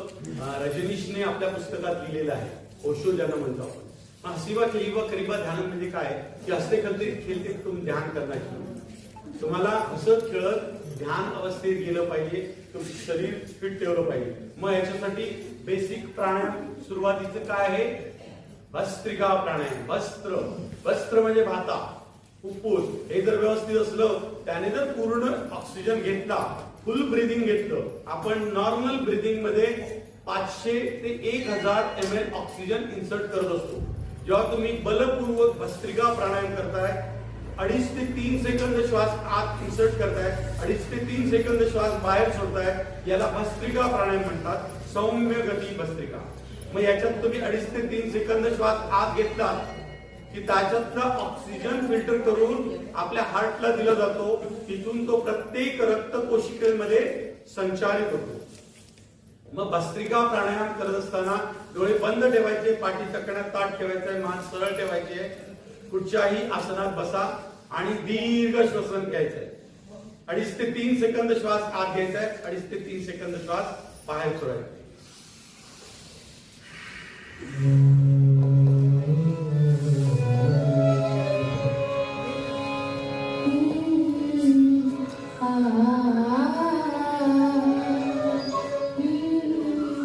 D: रजनीशने आपल्या पुस्तकात लिहिलेलं आहे. ओशो ज्यांना म्हणतो आपण. हसीबा खेलीबा करीबा ध्यान म्हणजे काय की हसते खेळते खेळते तुम्ही ध्यान करण्याची. तुम्हाला हसत खेळत ध्यान अवस्थेत गेलं पाहिजे. तुमचं शरीर फिट ठेवलं पाहिजे. मग याच्यासाठी बेसिक प्राणायाम सुरुवातीचं काय आहे? भस्त्रिका प्राणायाम. वस्त्र म्हणजे भाता, फुफ्फुस. हे जर व्यवस्थित असलं, त्याने जर पूर्ण ऑक्सिजन घेतला, फुल ब्रिदिंग घेतलं, आपण नॉर्मल ब्रिदिंग मध्ये 500 ते 1000 ml ऑक्सिजन इन्सर्ट करत असतो. जेव्हा तुम्ही बलपूर्वक भस्त्रिका प्राणायाम करताय, 2.5 ते 3 सेकंद श्वास आत इन्सर्ट करताय, 2.5 ते 3 सेकंद श्वास बाहेर सोडताय, याला भस्त्रिका प्राणायाम म्हणतात. सौम्य गती भस्त्रिका. मग याच्यात तुम्ही 2.5 ते 3 सेकंद श्वास आत घेतला की त्याच्यातला ऑक्सिजन फिल्टर करून आपल्या हार्टला दिला जातो. तिथून तो प्रत्येक रक्त कोशिकेमध्ये संचारित होतो. मग भस्त्रिका प्राणायाम करत असताना डोळे बंद ठेवायचे, पाठी चकण्यात ताट ठेवायचंय, मान सरळ ठेवायचे. कुठच्याही आसनात बसा आणि दीर्घ श्वसन घ्यायचंय. 2.5 ते 3 सेकंद श्वास आत घ्यायचाय, 2.5 ते 3 सेकंद श्वास बाहेर सोडायचा.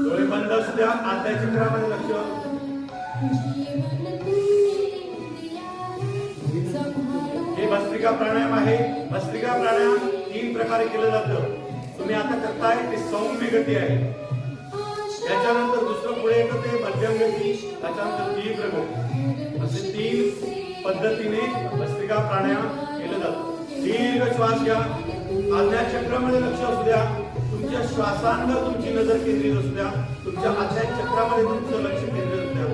D: डोळे बंद असू द्या. आतल्या चित्रामध्ये लक्ष. हे भस्त्रिका प्राणायाम आहे. भस्त्रिका प्राणायाम 3 प्रकारे केलं जातं. तुम्ही आता करताय ते सौम्य गती आहे. त्याच्यानंतर दुसरं पुढे येतं ते मध्यम गती, त्याच्यानंतर तीव्र गती. असे 3 पद्धतीने भस्त्रिका प्राणायाम केलं जातं. दीर्घ श्वास घ्या, आज्ञाचक्रामध्ये लक्ष असू द्या, तुमच्या श्वासांवर तुमची नजर केंद्रित असू द्या, तुमच्या आज्ञाचक्रामध्ये तुमचं लक्ष केंद्रित असू द्या.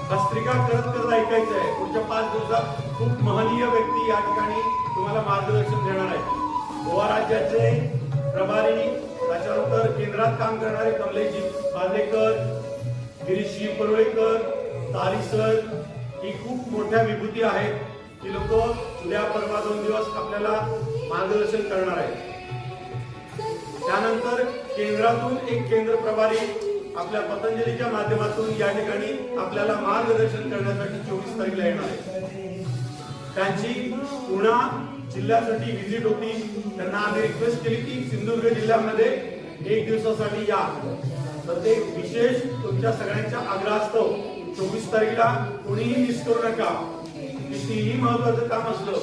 D: भस्त्रिका करत करत ऐकायचं आहे. पुढच्या 5 दिवसात खूप महनीय व्यक्ती या ठिकाणी तुम्हाला मार्गदर्शन देणार आहे. गोवा राज्याचे प्रभारी, त्याच्यानंतर केंद्रात काम करणारे कमलेशजी बांदेकर, गिरीशजी परुळेकर, तारी सर, ही खूप मोठ्या विभूती आहेत. ती लोक उद्या परवा 2 दिवस आपल्याला मार्गदर्शन करणार आहेत. त्यानंतर केंद्रातून एक केंद्र प्रभारी आपल्या पतंजलीच्या माध्यमातून या ठिकाणी आपल्याला मार्गदर्शन करण्यासाठी 24 तारखेला येणार आहे. त्यांची पुणा जिल्ह्यासाठी व्हिजिट होती. त्यांना आम्ही रिक्वेस्ट केली की सिंधुदुर्ग जिल्ह्यामध्ये 1 दिवसासाठी या. तर ते विशेष तुमच्या सगळ्यांच्या आग्रहास्तव 24 तारखेला कोणीही मिस करू नका. कितीही महत्वाचं काम असलं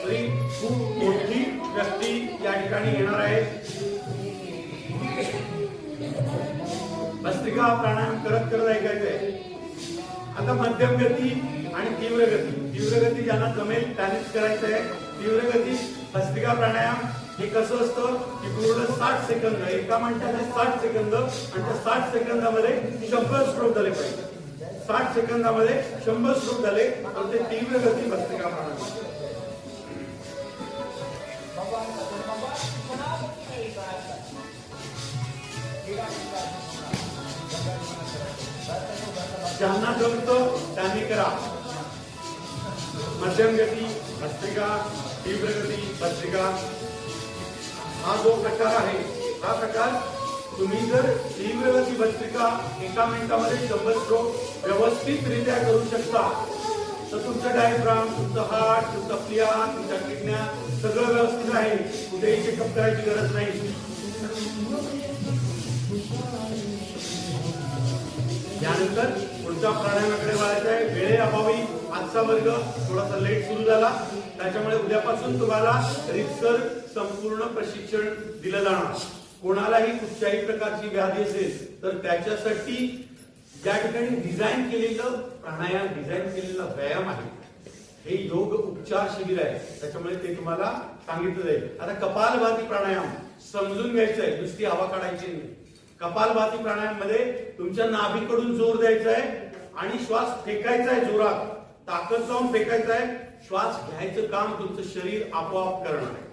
D: तरी खूप मोठी व्यक्ती या ठिकाणी येणार आहे. भस्त्रिका प्राणायाम करत करत ऐकायचंय. आता मध्यम गती आणि तीव्र गती. तीव्र गती ज्यांना जमेल त्यानेच करायचं आहे. तीव्र गती भस्त्रिका प्राणायाम हे कसं असतं की पूर्ण 60 सेकंद, एका मिनिटाचे 60 सेकंद, आणि त्या 60 सेकंदामध्ये 100 स्ट्रोक झाले पाहिजे. 60 सेकंदामध्ये 100 स्ट्रोक झाले तर ते तीव्र गती भस्त्रिका प्राणायाम. ज्यांना जमतं त्यांनी करा. मध्यम गती भस्त्रिका, तीव्र गती भस्त्रिका, हा जो प्रकार आहे, हा प्रकार तुम्ही जर तीव्र गती भस्त्रिका एका मिनिटामध्ये 100 स्ट्रोक व्यवस्थितरित्या करू शकता तर तुमचं डायफ्राम, तुमचं हार्ट, तुमचा प्लिया, तुमच्या किडन्या सगळं व्यवस्थित आहे. कुठेही चेकअप करायची गरज नाही. त्यानंतर पुढच्या प्राणायामाकडे वळायचं आहे. वेळेअभावी आजचा वर्ग थोडासा लेट सुरू झाला, त्याच्यामुळे उद्यापासून तुम्हाला रीतसर संपूर्ण प्रशिक्षण दिलं जाणार. कोणालाही कुठच्याही प्रकारची व्याधी असेल तर त्याच्यासाठी ज्या ठिकाणी डिझाईन केलेलं प्राणायाम, डिझाईन केलेला व्यायाम आहे, हे योग उपचार शिबिर आहे. त्याच्यामुळे ते तुम्हाला सांगितलं जाईल. आता कपालभाती प्राणायाम समजून घ्यायचं आहे, नुसती हवा काढायची नाही. कपालभाती प्राणायाम मध्ये तुमच्या नाभीकडून जोर द्यायचा आहे आणि श्वास फेकायचा आहे. जोरात ताकद लावून फेकायचा आहे. श्वास घ्यायचं काम तुमचं शरीर आपोआप करणार आहे.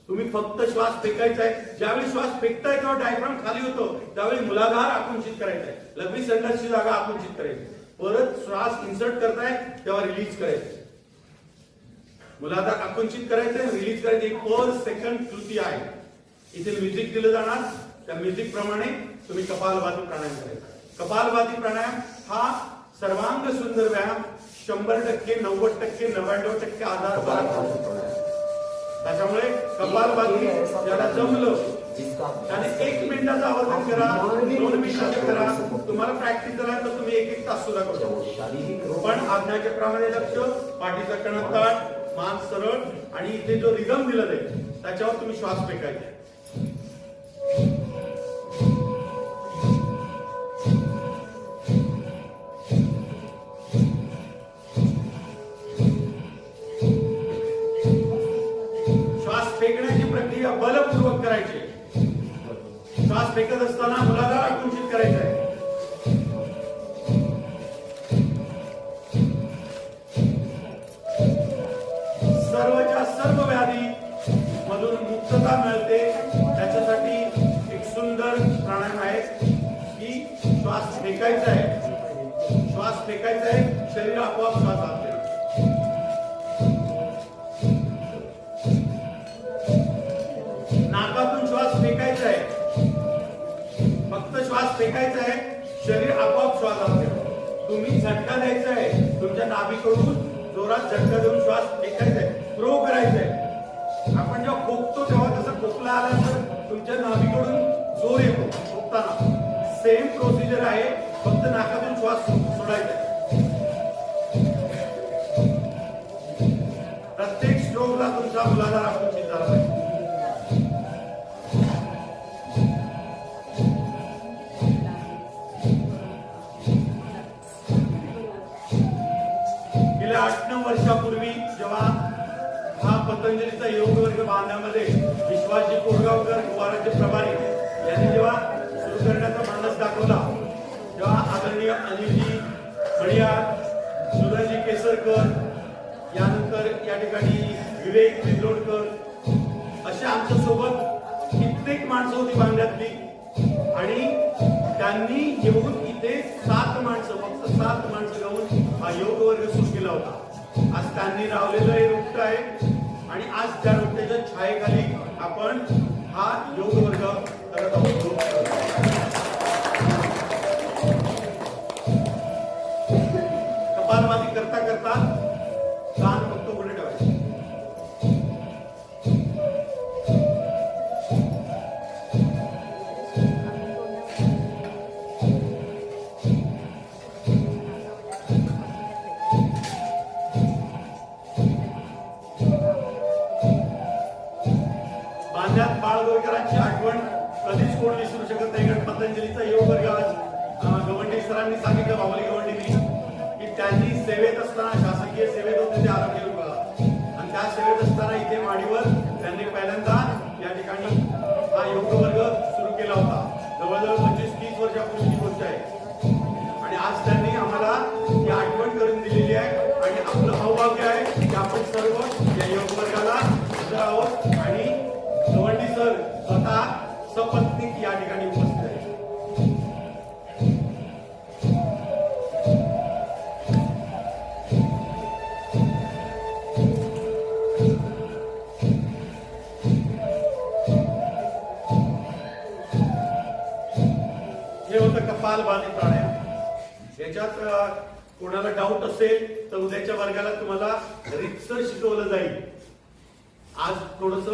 D: तुम्ही फक्त श्वास फेकायचा आहे. ज्यावेळी श्वास फेकताय तेव्हा डायफ्राम खाली होतो, त्यावेळी मूलाधार आकुंचित करायचा आहे. लघवी संडासची जागा आकुंचित करायची. परत श्वास इन्सर्ट करताय तेव्हा रिलीज करायचं. मूलाधार आकुंचित करायचंय, रिलीज करायचे. पर सेकंड कृती आहे. इथे म्युझिक दिलं जाणार, त्या म्युझिक प्रमाणे तुम्ही कपालभाती प्राणायाम करायचा. कपालभाती प्राणायाम हा सर्वांग सुंदर व्यायाम 100%, 90%, 99% आधार करू. त्याच्यामुळे कपालभाती ज्याला जमलं त्याने 1 मिनिटाचं आवर्तन करा, 2 मिनिटाचं करा. तुम्हाला प्रॅक्टिस करा तर तुम्ही 1-1 तास सुद्धा करू शकता. पण आज्ञाचक्रामध्ये लक्ष, पाठीचा कणा ताठ, मान सरळ, आणि इथे जो रिदम दिला जाईल त्याच्यावर तुम्ही श्वास फेकायचा. फेकण्याची प्रक्रिया बलपूर्वक करायची. श्वास फेकत असताना मूलाधार आकुंचित करायचा आहे. सर्वच्या सर्व व्याधी मधून मुक्तता मिळते. त्याच्यासाठी एक सुंदर प्राणायाम आहे की श्वास फेकायचा आहे. श्वास फेकायचा आहे, शरीर आपोआप श्वास आत घेणार. नाकातून श्वास फेकायचा आहे, फक्त श्वास फेकायचा आहे, शरीर आपोआप श्वास आत घेणार. तुम्ही झटका द्यायचा आहे, तुमच्या नाभीकडून जोरात झटका देऊन श्वास फेकायचा आहे, थ्रो करायचा आहे. आपण जेव्हा खोकतो तेव्हा कसं खोकला आल्यानंतर तुमच्या नाभीकडून जोर येतो खोकताना, सेम प्रोसिजर आहे, फक्त नाकातून श्वास सोडायचा आहे. प्रत्येक स्ट्रोकला तुमचा मूलाधार आकुंचित झाला पाहिजे. गेल्या 8-9 वर्षापूर्वी जेव्हा हा पतंजलीचा योग वर्ग बांधण्यामध्ये विश्वासजी कोरगावकर कुवाराचे प्रभारी यांनी जेव्हा सुरू करण्याचा मानस दाखवला, तेव्हा आदरणीय अनिलजी मणियार, सुरजी केसरकर, यानंतर या ठिकाणी विवेक बिंदोडकर अशा आमच्या सोबत कित्येक माणसं होती बांधण्यातली, आणि त्यांनी येऊन इथे 7 माणसं, फक्त 7 माणसं घेऊन हा योग वर्ग सुरू केला होता. आज त्यांनी लावलेलं हे रोपट आहे, आणि आज त्या रोपट्याच्या छायेखाली आपण हा योग वर्ग करत आहोत. कपालभाती करता करता कान फक्त उघडे ठेवायचे. बांध्यात बाळगोळकरांची आठवण कधीच कोण विसरू शकत नाही. कारण पतंजलीचा योग वर्ग आज गवंडी सरांनी सांगितलं, बाबाली गवंडींनी, की त्यांनी सेवेत असताना, शासकीय सेवेत होते ते आरोग्य विभागात, आणि त्या सेवेत असताना इथे माडीवर त्यांनी पहिल्यांदा या ठिकाणी हा योग वर्ग सुरू केला होता. जवळजवळ 25-30 वर्षापूर्वीची गोष्ट आहे, आणि आज त्यांनी आम्हाला ही आठवण करून दिलेली आहे. आणि आपलं अवभाग्य आहे की आपण सर्व या योग वर्गाला हजर आहोत, आणि गवंडी सर स्वतः सपत्नीक या ठिकाणी उपस्थित आहे. हे होतं कपालभाती प्राणायाम. याच्यात कोणाला डाऊट असेल तर उद्याच्या वर्गाला तुम्हाला रितसर शिकवलं जाईल. आज थोडस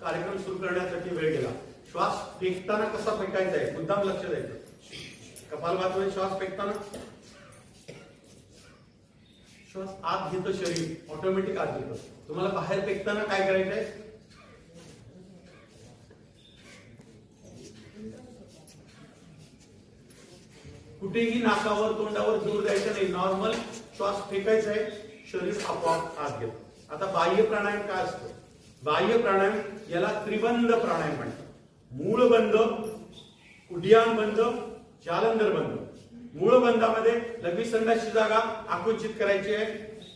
D: कार्यक्रम सुरू करण्यासाठी वेळ गेला. श्वास फेकताना कसा फेकायचा आहे मुद्दाम लक्ष द्यायचं. कपालभातीमध्ये श्वास फेकताना श्वास आत घेतं, शरीर ऑटोमॅटिक आत घेतं. तुम्हाला बाहेर फेकताना काय करायचंय, कुठेही नाकावर तोंडावर जोर द्यायचा नाही, नॉर्मल श्वास फेकायचा आहे, शरीर आपोआप आत घेतं. आता बाह्य प्राणायाम काय असतं? बाह्य प्राणायाम याला त्रिबंध प्राणायाम म्हणतात. मूळ बंद, उड्डाण बंद, जालंधर बंद. मूळ बंदामध्ये लघवी संडासची जागा आकुंचित करायची आहे.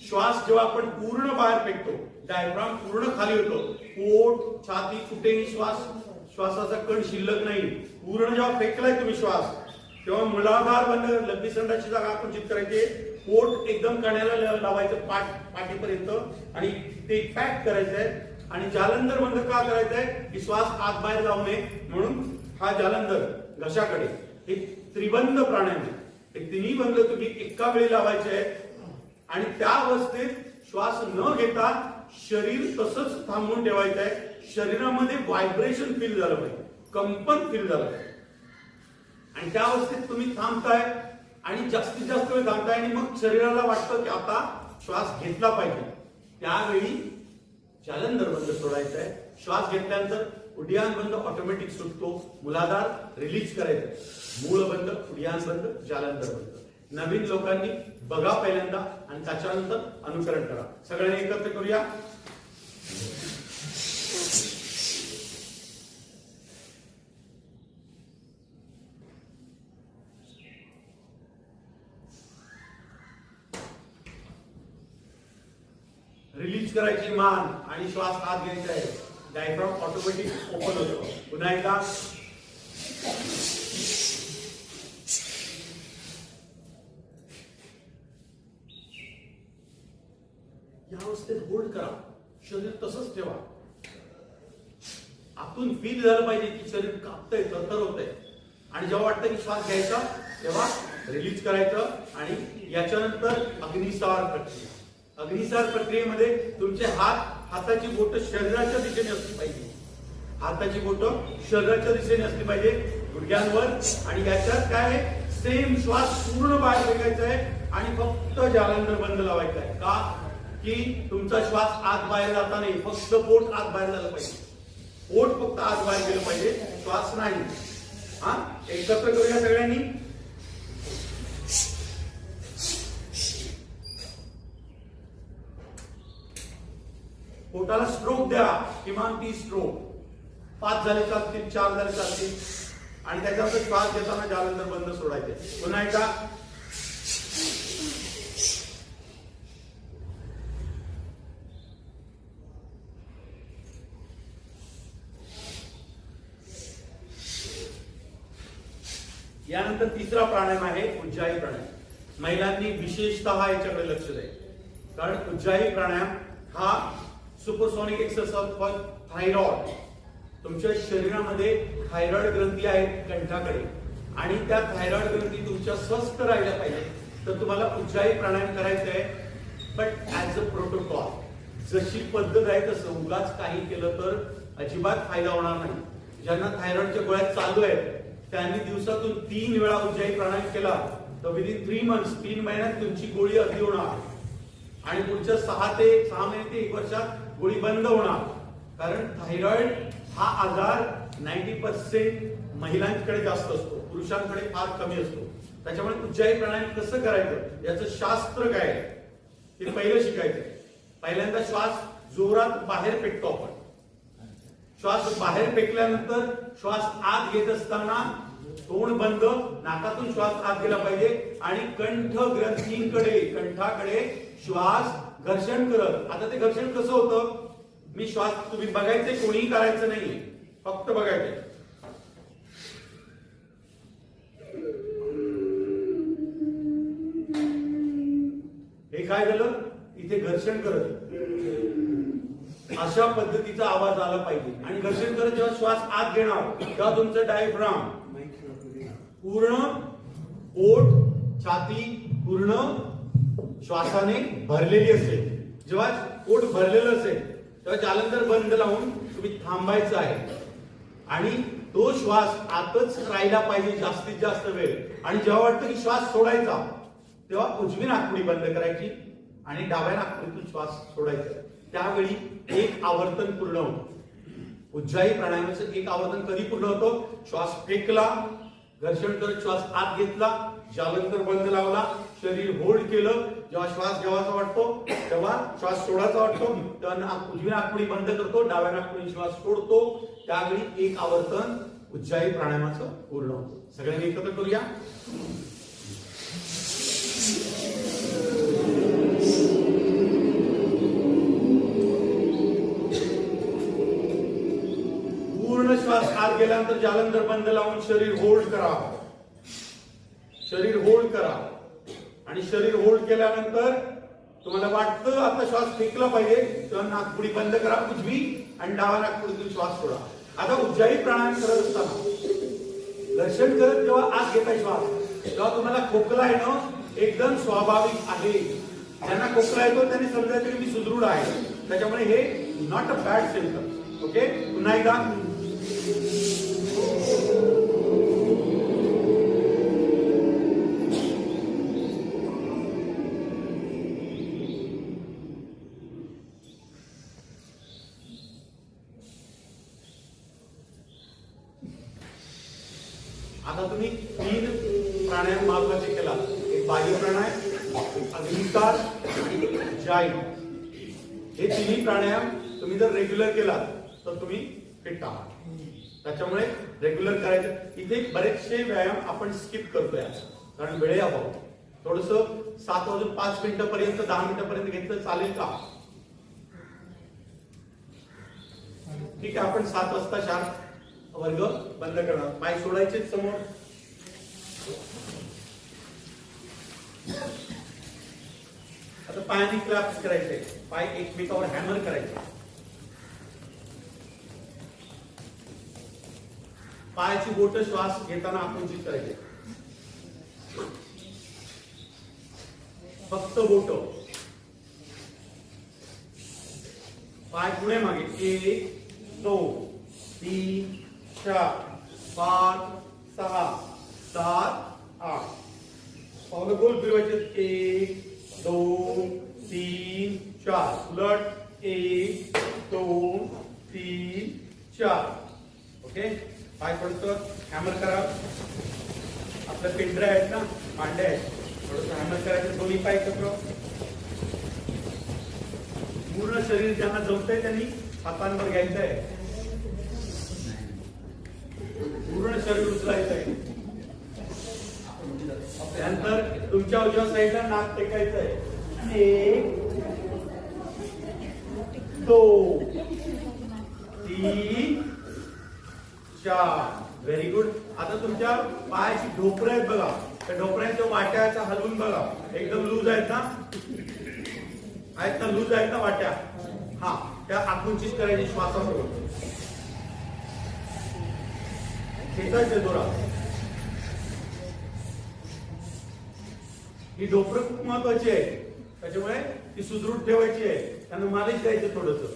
D: श्वास जेव्हा आपण पूर्ण बाहेर फेकतो, डायफ्राम पूर्ण खाली होतो, पोट, छाती कुठेही श्वासाचा कण शिल्लक नाही. पूर्ण जेव्हा फेकलाय तुम्ही श्वास, तेव्हा मूलाधार बंद, लघवी संडासची जागा आकुंचित करायची, पोट एकदम कण्याला लावायचं पाठीपर्यंत, आणि ते पॅक करायचंय. आणि जालंधर बंद का करायचंय की श्वास आत बाहेर जाऊ नये म्हणून. हा जालंधर घशाकडे, हे त्रिबंध प्राणायाम. हे तिन्ही बंद तुम्ही एका वेळी लावायचे आहेत, आणि त्या अवस्थेत श्वास न घेता शरीर तसंच थांबवून ठेवायचं आहे. शरीरामध्ये व्हायब्रेशन फील झालं पाहिजे, कंपन फील झालं पाहिजे, आणि त्या अवस्थेत तुम्ही थांबताय आणि जास्तीत जास्त वेळ थांबताय, आणि मग शरीराला वाटतं की आता श्वास घेतला पाहिजे. त्यावेळी जालंधर बंद सोडायचा आहे. श्वास घेतल्यानंतर उड्डाण बंद ऑटोमॅटिक सुटतो, मूलाधार रिलीज करायचं. मूळ बंद, उड्डाण बंद, जालंधर बंद. नवीन लोकांनी बघा पहिल्यांदा, आणि त्याच्यानंतर अनुकरण करा. सगळ्यांनी एकत्र करूया. रिलीज करायची मान, आणि श्वास आत घ्यायचा आहे. डायफ्राम ऑटोमॅटिक ओपन होतो. पुन्हा एकदा या अवस्थेत होल्ड करा. शरीर तसंच ठेवा. आतून फील झालं पाहिजे की शरीर कापतंय, थरथर होतंय, आणि जेव्हा वाटतं की श्वास घ्यायचा तेव्हा रिलीज करायचं. आणि याच्यानंतर अग्निसार प्रक्रिया. अग्निसार प्रक्रियेमध्ये तुमचे हात हाताची बोट शरीराच्या दिशेने असली पाहिजे. हाताची बोट शरीराच्या दिशेने असली पाहिजे गुडघ्यांवर. आणि याच्यात काय आहे, सेम श्वास पूर्ण बाहेर फेकायचा आहे आणि फक्त जालंधर बंद लावायचा आहे. का की तुमचा श्वास आत बाहेर जाता नाही, फक्त पोट आत बाहेर झालं पाहिजे. पोट फक्त आत बाहेर गेलं पाहिजे, श्वास नाही. हा, एकत्र करूया सगळ्यांनी. पोटाला स्ट्रोक द्या, किमान 30 स्ट्रोक. 5 झाले चालतील, 4 झाले चालतील. आणि त्याच्यानंतर श्वास घेताना जालंधर बंद सोडायचे. पुन्हा एकदा. यानंतर तिसरा प्राणायाम आहे उज्जाई प्राणायाम. महिलांनी विशेषतः याच्याकडे लक्ष द्यायचं, कारण उज्जाई प्राणायाम हा सुपरसोनिक एक्सरसाइज फॉर थायरॉइड. तुमच्या शरीरामध्ये थायरॉइड ग्रंथी आहेत कंठाकडे, आणि त्या थायरॉइड ग्रंथी तुमच्या स्वस्थ राहिल्या पाहिजे. तर तुम्हाला उज्जाई प्राणायाम करायचं आहे, बट ऍज अ प्रोटोकॉल. जशी पद्धत आहे तसं उगाच काही केलं तर अजिबात फायदा होणार नाही. ज्यांना थायरॉइडच्या गोळ्या चालू आहेत त्यांनी दिवसातून 3 वेळा उज्जाई प्राणायाम केला तर विदिन 3 मंथ्स 3 महिन्यात तुमची गोळी अर्धी होणार. आणि पुढच्या 6 महिने ते 1 वर्षात गोळी बंद होणार. कारण थायरॉइड हा आजार 90% महिलांकडे जास्त असतो, पुरुषांकडे फार कमी असतो. त्याच्यामुळे उज्जाई प्राणायाम कसं करायचं याचं शास्त्र काय आहे ते पहिलं शिकायचं. पहिल्यांदा श्वास जोरात बाहेर फेकतो आपण. श्वास बाहेर फेकल्यानंतर श्वास आत घेत असताना तोंड बंद, नाकातून श्वास आत गेला पाहिजे आणि कंठ ग्रंथींकडे, कंठाकडे श्वास घर्षण करत. आता ते घर्षण कसं होतं, मी श्वास तुम्ही बघायचे, कोणीही करायचं नाहीये, फक्त बघायचे. हे काय झालं, इथे घर्षण करत अशा पद्धतीचा आवाज आला पाहिजे. आणि घर्षण करत जेव्हा श्वास आत घेणार तेव्हा तुमचं डायफ्राम पूर्ण, पोट, छाती पूर्ण श्वासाने भरलेली असेल. जेव्हा पोट भरलेलं असेल तेव्हा जालंधर बंद लावून तुम्ही थांबायचं आहे आणि तो श्वास आतच राहिला पाहिजे जास्तीत जास्त वेळ. आणि जेव्हा वाटतं की श्वास सोडायचा तेव्हा उजवी नाकपुडी बंद करायची आणि डाव्या नाकपुडीतून श्वास सोडायचा. त्यावेळी 1 आवर्तन पूर्ण होतं. उज्जाई प्राणायामाचं 1 आवर्तन कधी पूर्ण होतं, श्वास फेकला, घर्षण करत श्वास आत घेतला, जालंधर बंद लावला, शरीर होल्ड केलं. जेव्हा श्वास घ्यावाचा वाटतो तेव्हा श्वास सोडायचा वाटतो तेव्हा उजवी नाकपुडी बंद करतो, डाव्या नाकपुडी श्वास सोडतो. त्यावेळी 1 आवर्तन उज्जाई प्राणायामाचं पूर्ण होतं. सगळ्यांनी एकत्र करूया. पूर्ण श्वास आत गेल्यानंतर जालंधर बंद लावून शरीर होल्ड करा. शरीर होल्ड करा. आणि शरीर होल्ड केल्यानंतर तुम्हाला वाटतं आता श्वास फेकला पाहिजे तेव्हा नाकपुडी बंद करा उजवी आणि डाव्या नाकपुडीतून श्वास सोडा. आता उज्जाई प्राणायाम करत असताना घर्षण करत जेव्हा आत घेता श्वास तेव्हा तुम्हाला खोकला येणं एकदम स्वाभाविक आहे. ज्यांना खोकला येतो त्यांनी समजायचं की मी सुदृढ आहे. त्याच्यामुळे हे not a bad symptom. Okay, पुन्हा एकदा. आता तुम्ही 3 प्राणायाम महत्वाचे केला. एक बाह्य प्राणायाम, एक अग्निकार आणि एक उज्जाई. हे 3 प्राणायाम तुम्ही जर रेग्युलर केला तर तुम्ही फिट आहात. त्याच्यामुळे रेग्युलर करायचं. इथे बरेचसे व्यायाम आपण स्किप करतोय कारण वेळेअभाव. थोडस 7 वाजून 5 मिनिटापर्यंत 10 मिनिटापर्यंत घेतलं चालेल का? ठीक आहे, आपण 7 वाजता शार्प वर्ग बंद करणार. पाय सोडायचे समोर. आता पायाने क्लॅप्स करायचे, पाय एकमेकावर हॅमर करायचे. पायाची बोट श्वास घेताना आकुंचित करायचे. फक्त बोट. पाय पुढे मागे 1 2 3 4 5 6 7 8 पावलं गोल फिरवायचे 1 2 3 4 उलट 1 2 3 4 ओके पाय पडतं हॅमर करा आपल्या पिंढऱ्या आहेत ना मांड्या आहेत थोडंसं हॅमर करायचं दोन्ही पाय एकत्र पूर्ण शरीर ज्यांना जमतंय त्यांनी हातांवर घ्यायचं आहे पूर्ण शरीर उचलायचं आहे त्यानंतर तुमच्या उजव्या साईडला नाक टेकायचं आहे 1 2 3 4 व्हेरी गुड आता तुमच्या पायाची ढोपरं आहेत बघा त्या ढोपऱ्यांच्या वाट्याचा हलवून बघा एकदम लूज आहेत ना लूज आहेत ना वाट्या हा त्या आखूनचीच करायची श्वासाबरोबर खेचायचे जोरा ही ढोपरं खूप महत्वाची आहे त्याच्यामुळे ती सुदृढ ठेवायची आहे त्यांना मालिश द्यायचं थोडंसं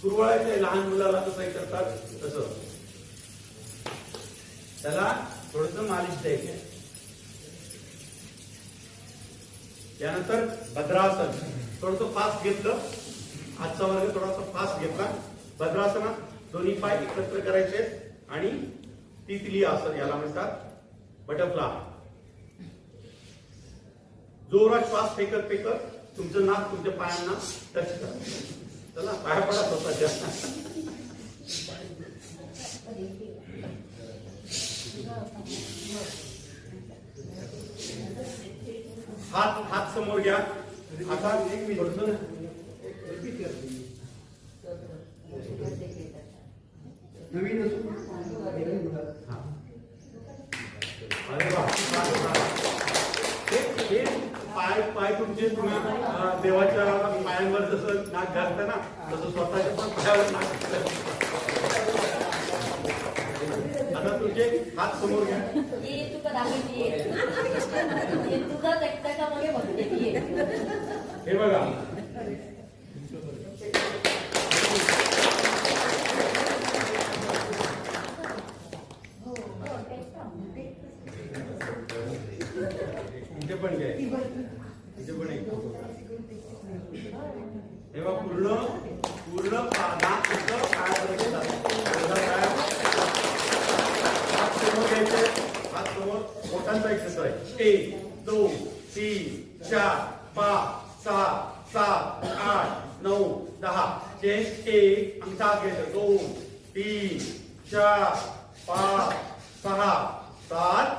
D: कुरवळायचं आहे लहान मुलाला कसं करतात तसं त्याला थोडंसं मालिश द्यायचं त्यानंतर भद्रासन थोडंसं फास्ट घेतलं आजचा वर्ग थोडासा फास्ट घेतला भद्रासनात दोन्ही पाय एकत्र करायचे आणि तितली आसन याला म्हणतात बटरफ्लाय जोरात श्वास फेकत फेकत तुमचं नाक तुमच्या पायांना टच करा चला पाया पडा स्वतःच्या हात समोर घ्या आता एक मिनिट नवीन अरे वा पाय पाय तुमचे तुम्ही देवाच्या पायांवर जसं नाक घालता ना तसं स्वतःच्या पण पायावर नाक आता तुमचे हात समोर घ्या हे बघा इथे पण घ्या इथे पण एक तेव्हा पूर्ण पूर्ण नाक पायापर्यंत हात समोर घ्यायचे हात समोर बोटांचा एक्सरसाइज 1 2 3 4 5 6 7 8 9 10 चेंज 1 अंगठा घ्यायचा 2 3 4 5 6 7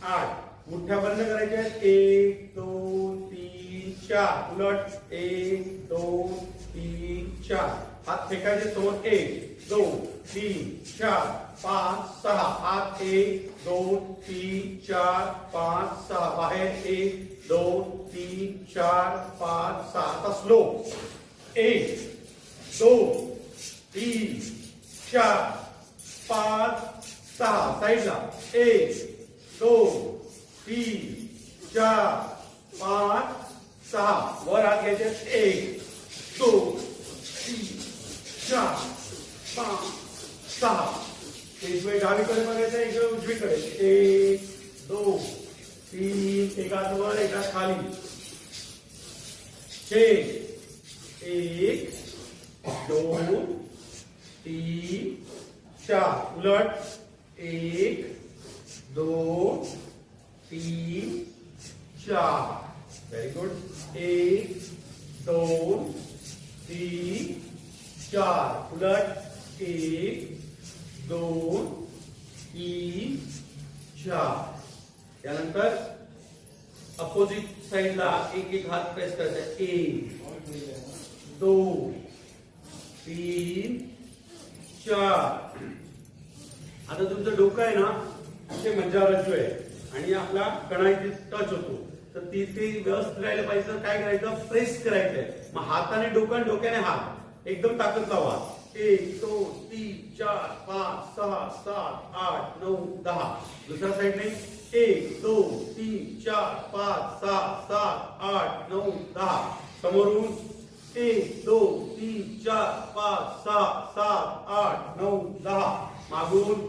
D: 8 मुठ्या बंद करायच्या 1 2 3 4 उलट 1 2 3 4 हात फेकायचे समोर 1 2 3 4 5 6 हात 1 2 3 4 5 6 बाहेर 1 2 3 4 5 6 आता स्लो 1 2 3 4 5 6 साईडला 1 2 3 4 5 6 वर हात घ्यायचे 1 2 3 4 5 6 एक वेळ डावीकडे बघायचं एक वेळ उजवीकडे 1 2 3 एका वर एका खाली 1 2 3 4 उलट 1 2 3 4 व्हेरी गुड 1 2 3 4 उलट 1 2 3 4 त्यानंतर अपोजिट साइडला एक एक हात प्रेस करायचा 1 2 3 4 आता तुमचं डोकं आहे ना ते मज्जारज्जू आहे आणि आपला कणा इथे टच होतो तर तिथे व्यवस्थित राहिलं पाहिजे तर काय करायचं प्रेस करायचंय मग हाताने डोकं डोक्याने हात एकदम ताकद लावा 1 2 3 4 5 6 7 8 9 10 दुसऱ्या साईडने 1 2 3 4 5 6 7 8 9 10 समोरून 1 2 3 4 5 6 7 8 9 10 मागून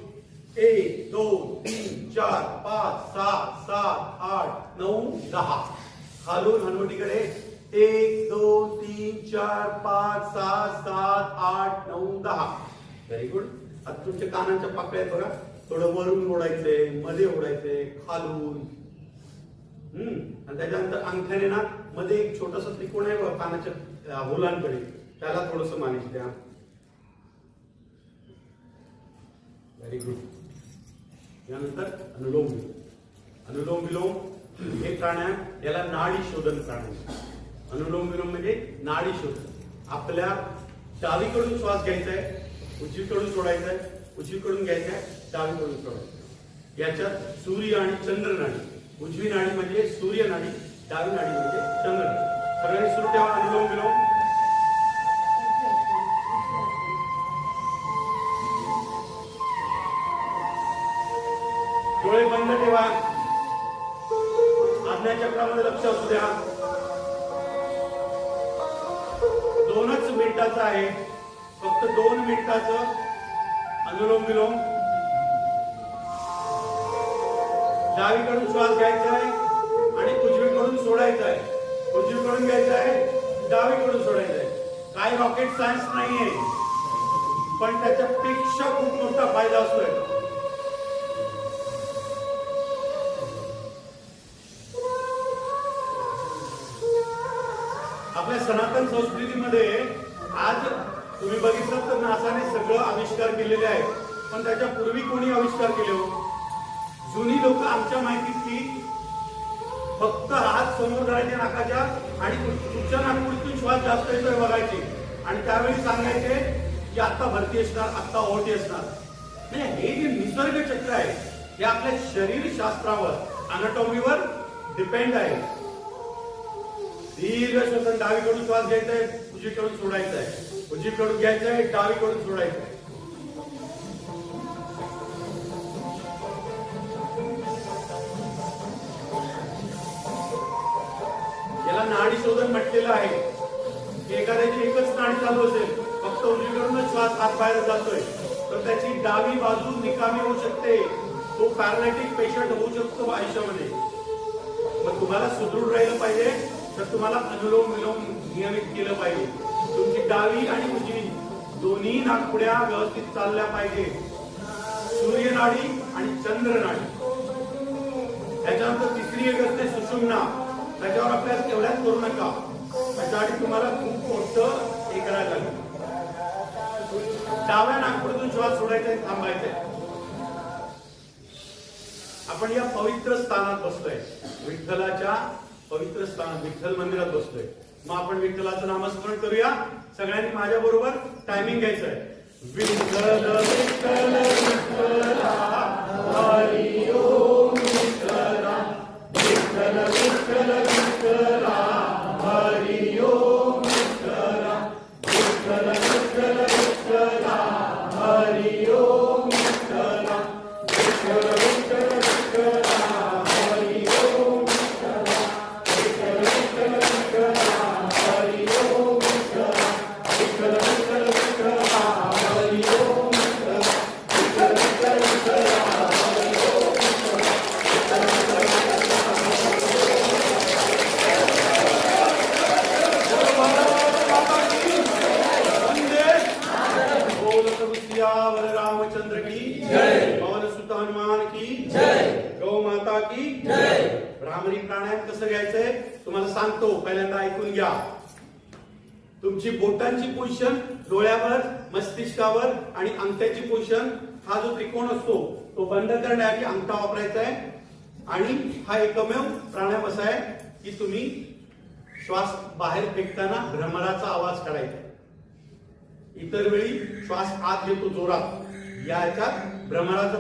D: 1 2 3 4 5 6 7 8 9 10 खालून हनुवटीकडे 1 2 3 4 5 6 7 8 9 10 व्हेरी गुड. आता तुमच्या कानांच्या पाकळ्या आहेत बघा, थोडं वरून ओढायचंय, मध्ये ओढायचंय, खालून. आणि त्याच्यानंतर अंगठ्याने ना मध्ये एक छोटासा त्रिकोण आहे बघा कानाच्या होलांकडे, त्याला थोडस मालिश द्या. Very good. यानंतर अनुलोम विलोम. अनुलोम विलोम हे प्राणायाम, याला नाडी शोधन प्राणायाम. अनुलोम विलोम म्हणजे नाडी शोधन. आपल्या डावीकडून श्वास घ्यायचा आहे, उजवीकडून सोडायचा आहे, उजवीकडून घ्यायचा आहे, डावीकडून सोडायचा. याच्यात सूर्य आणि चंद्र नाडी. उजवी नाडी म्हणजे सूर्य नाडी, डावी नाडी म्हणजे चंद्र नाडी. सगळ्यांनी सुरू ठेवा अनुलोम विलोम. डोळे बंद ठेवा. आज्ञाचक्रामध्ये लक्ष असू द्या. 2च मिनिटाचं आहे, फक्त 2 मिनिटाचं अनुलोम विलोम. डावीकडून श्वास घ्यायचा आहे आणि उजवीकडून सोडायचा आहे. उजवीकडून घ्यायचा आहे, डावीकडून सोडायचा आहे. काय रॉकेट सायन्स नाहीये, पण त्याच्यापेक्षा खूप मोठा फायदा असतोय. आपल्या सनातन संस्कृतीमध्ये आज तुम्ही बघितलं तर नासाने सगळं आविष्कार केलेले आहेत, पण त्याच्या पूर्वी कोणी आविष्कार केले हो? जुनी लोक आमच्या माहितीतली फक्त हात समोर धरायचे नाकाच्या आणि तुमच्या नाकपुडीतून श्वास जास्त येतोय बघायचे आणि त्यावेळी सांगायचे की आता भरती असणार, आता ओटी असणार. नाही, हे जे निसर्ग चक्र आहे हे आपल्या शरीर शास्त्रावर, अनाटॉमीवर डिपेंड आहे. दीर्घ श्वसन. डावीकडून श्वास घ्यायचा आहे, उजवीकडून सोडायचा आहे, उजवीकडून घ्यायचा आहे, डावीकडून सोडायचा आहे. याला नाडी शोधन म्हटलेलं आहे. एखाद्याची एकच नाडी चालू असेल, फक्त उजवीकडूनच श्वास आत बाहेर जातोय, तर त्याची डावी बाजू निकामी होऊ शकते. तो पॅरालायटिक पेशंट होऊ शकतो आयुष्यामध्ये. मग तुम्हाला सुदृढ राहिलं पाहिजे तर तुम्हाला अनुलोम विलोम नियमित केलं पाहिजे. तुमची डावी आणि उजवी दोन्ही नाकपुड्या व्यवस्थित चालल्या पाहिजे. सूर्य नाडी आणि चंद्र नाडी. त्याच्यानंतर तिसरी एक असते सुषुम्ना. त्याच्यावर आपल्याला तेवढ्याच करू नका, त्याच्यासाठी तुम्हाला खूप मोठं हे करायला लागेल. डाव्या नाकपुडीतून श्वास सोडायचा आहे, थांबायचा आहे. आपण या पवित्र स्थानात बसतोय, विठ्ठलाच्या पवित्र स्थानात, विठ्ठल मंदिरात बसतोय. मग आपण विठ्ठलाचं नामस्मरण करूया. सगळ्यांनी माझ्या बरोबर टायमिंग घ्यायचं आहे. विठ्ठल विठ्ठल विठ्ठला हरी ओम विठ्ठला, विठ्ठल विठ्ठल विठ्ठला हरी ओम विठ्ठला, विठ्ठल विठ्ठल विठ्ठला हरी ओम विठ्ठला, विठ्ठल विठ्ठल विठ्ठला हरी ओम विठ्ठला, विठ्ठल विठ्ठल विठ्ठला हरी ओम विठ्ठला, विठ्ठल विठ्ठल विठ्ठला हरी ओम विठ्ठला, विठ्ठल विठ्ठल विठ्ठला हरी ओम विठ्ठला, विठ्ठल विठ्ठल रामचंद्र की जय, पवन सुत हनुमान की जय, गौ माता की जय. भ्रामरी प्राणायाम कसं घ्यायचंय तुम्हाला सांगतो, पहिल्यांदा ऐकून घ्या. तुमची बोटांची पोझिशन डोळ्यावर, मस्तिष्कावर आणि अंगठ्याची पोझिशन, हा जो त्रिकोण असतो तो बंद करण्यासाठी अंगठा वापरायचा आहे. आणि हा एकमेव प्राणायाम असा आहे की तुम्ही श्वास बाहेर फेकताना भ्रमराचा आवाज काढायचा. इतर वेळी श्वास आत घेतो जोरात, या ह्याच्यात भ्रमराचा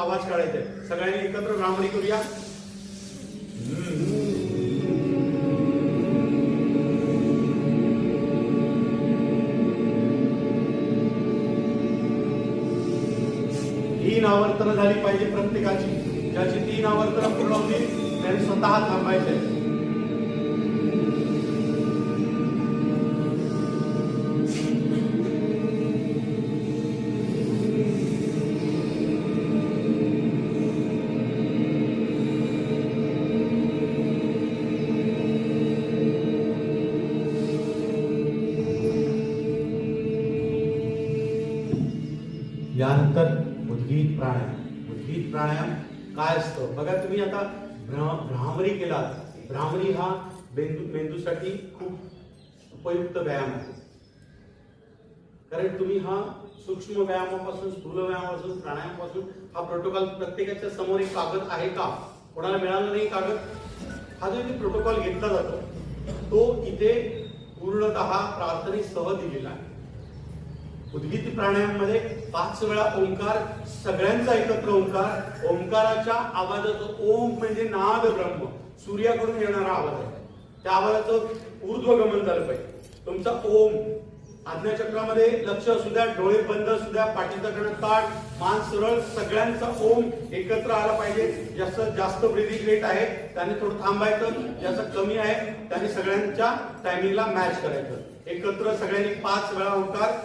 D: आवाज काढायचा आहे. सगळ्यांनी एकत्र भ्रामरी करूया. तीन आवर्तन झाली पाहिजे प्रत्येकाची. ज्याची 3 आवर्तन पूर्ण होतील त्यांनी स्वतः थांबायचे. यानंतर उद्गीत प्राणायाम. उद्गीत प्राणायाम काय असतं बघा. तुम्ही आता भ्रामरी केलात. भ्रामरी हा मेंदूसाठी खूप उपयुक्त व्यायाम आहे. कारण तुम्ही हा सूक्ष्म व्यायामापासून स्थूल व्यायामापासून प्राणायामापासून हा प्रोटोकॉल प्रत्येकाच्या समोर एक कागद आहे का, कोणाला मिळाला नाही कागद, हा जो इथे प्रोटोकॉल घेतला जातो तो इथे पूर्णतः प्रार्थनेसह दिलेला आहे. उद्गीत प्राणायाम मध्ये 5 वेळा ओंकार, सगळ्यांचा एकत्र ओंकार. ओंकाराच्या आवाजाचं ओम म्हणजे नाद ब्रह्म, सूर्याकडून येणारा आवाज आहे. त्या आवाजाचं ऊर्ध्वगमन झालं पाहिजे. तुमचा ओम आज्ञाचक्रामध्ये लक्ष असू द्या, डोळे बंद असू द्या, पाठीचा कण ताठ, मान सरळ, सगळ्यांचा ओम एकत्र आला पाहिजे. ज्याचं जास्त ब्रीदिंग रेट आहे त्याने थोडं थांबायचं, ज्याचं कमी आहे त्याने सगळ्यांच्या टायमिंगला मॅच करायचं. एकत्र सगळ्यांनी 5 वेळा ओंकार.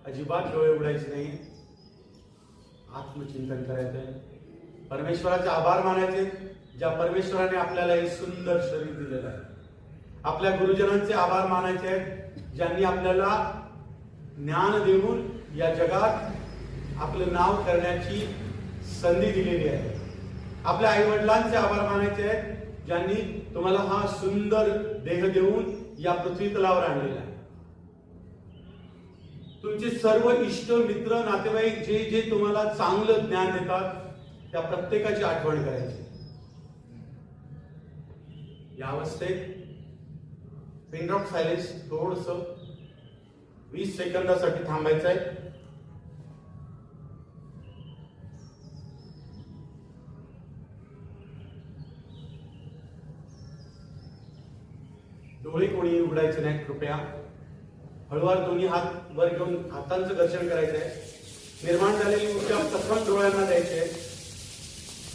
D: अजिबात डोळे उघडायचे नाही. आत्मचिंतन करायचंय. परमेश्वराचे आभार मानायचे, ज्या परमेश्वराने आपल्याला हे सुंदर शरीर दिलेलं आहे. आपल्या गुरुजनांचे आभार मानायचे आहेत, ज्यांनी आपल्याला ज्ञान देऊन या जगात आपलं नाव करण्याची संधी दिलेली आहे. आपल्या आई वडिलांचे आभार मानायचे आहेत, ज्यांनी तुम्हाला हा सुंदर देह देऊन या पृथ्वी तलावर आणलेला आहे. तुमचे सर्व इष्ट मित्र नातेवाईक जे जे तुम्हाला चांगलं ज्ञान देतात त्या प्रत्येकाची आठवण करायची. या अवस्थेत पिन ड्रॉप सायलेन्स थोडस 20 सेकंदासाठी थांबायचं आहे. डोळे कोणी उघडायचे नाहीत कृपया. हळूवार दोन्ही हात वर घेऊन हातांचं घर्षण करायचं आहे. निर्माण झालेली ऊर्जा प्रथम डोळ्यांना द्यायची आहे,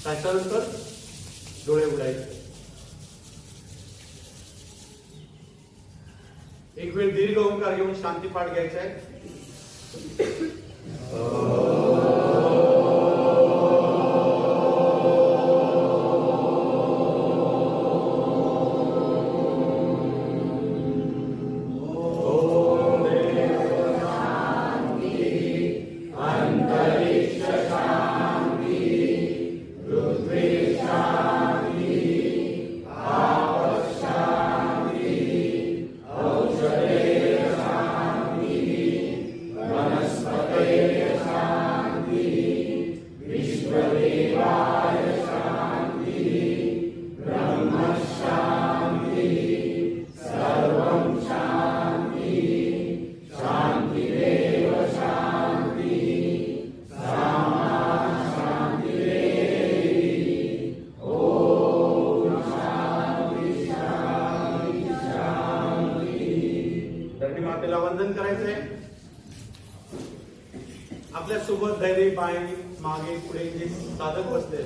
D: त्याच्यानंतर डोळे उघडायचे. एक वेळ दीर्घ ओंकार घेऊन शांती पाठ घ्यायचा आहे. मातेला वंदन करायचंय. आपल्या सोबत धैर्य पाय मागे पुढे जे साधक बसले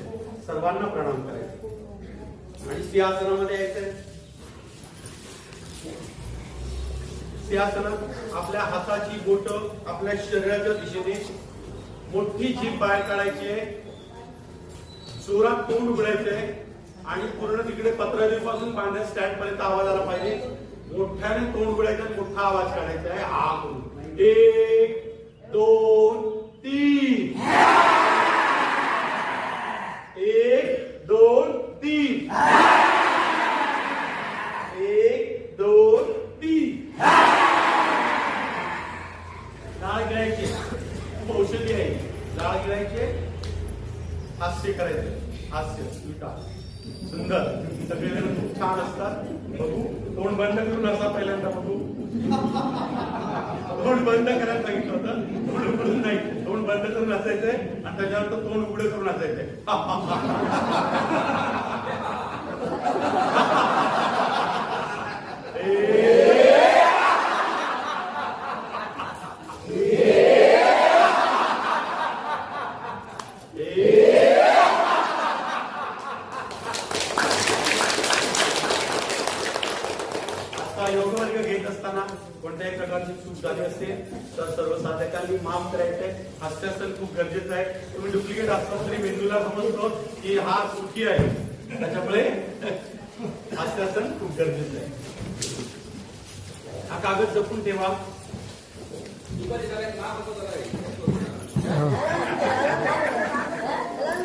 D: सर्वांना प्रणाम करायचे आणि सिंहासनामध्ये यायचंय. सिंहासनात आपल्या हाताची बोट आपल्या शरीराच्या दिशेने मोठी जीभ बाहेर काढायची आहे. जोरात तोंड उघडायचंय आणि पूर्ण तिकडे पत्रादेवीपासून पांढऱ्या स्टँड पर्यंत आवाज आला पाहिजे. मोठ्याने तोंड उघडायचं, मोठा आवाज काढायचा आहे. हा करून 1 2 3 1 2 3 1 2 3 लाळ गिळायचे खूप औषधी आहे लाळ गिळायचे हास्य करायचे हास्य उलटा सुंदर सगळेजण खूप छान असतात बघू तोंड बंद करून असा पहिल्यांदा बघू तोंड बंद करायला सांगितलं होतं तोंड उघडून नाही तोंड बंद करून असायचंय आणि त्याच्यानंतर तोंड उघडं करून असायचंय योग वर्ग घेत असताना कोणत्याही प्रकारची चूक झाली असेल तर सर्वसाधारणांनी माफ करायचंय हास्यासन खूप गरजेचं आहे तुम्ही डुप्लिकेट असला तरी मेंदूला समजतो की हा सुखी आहे त्याच्यामुळे हास्यासन खूप गरजेचं आहे हा कागद जपून ठेवा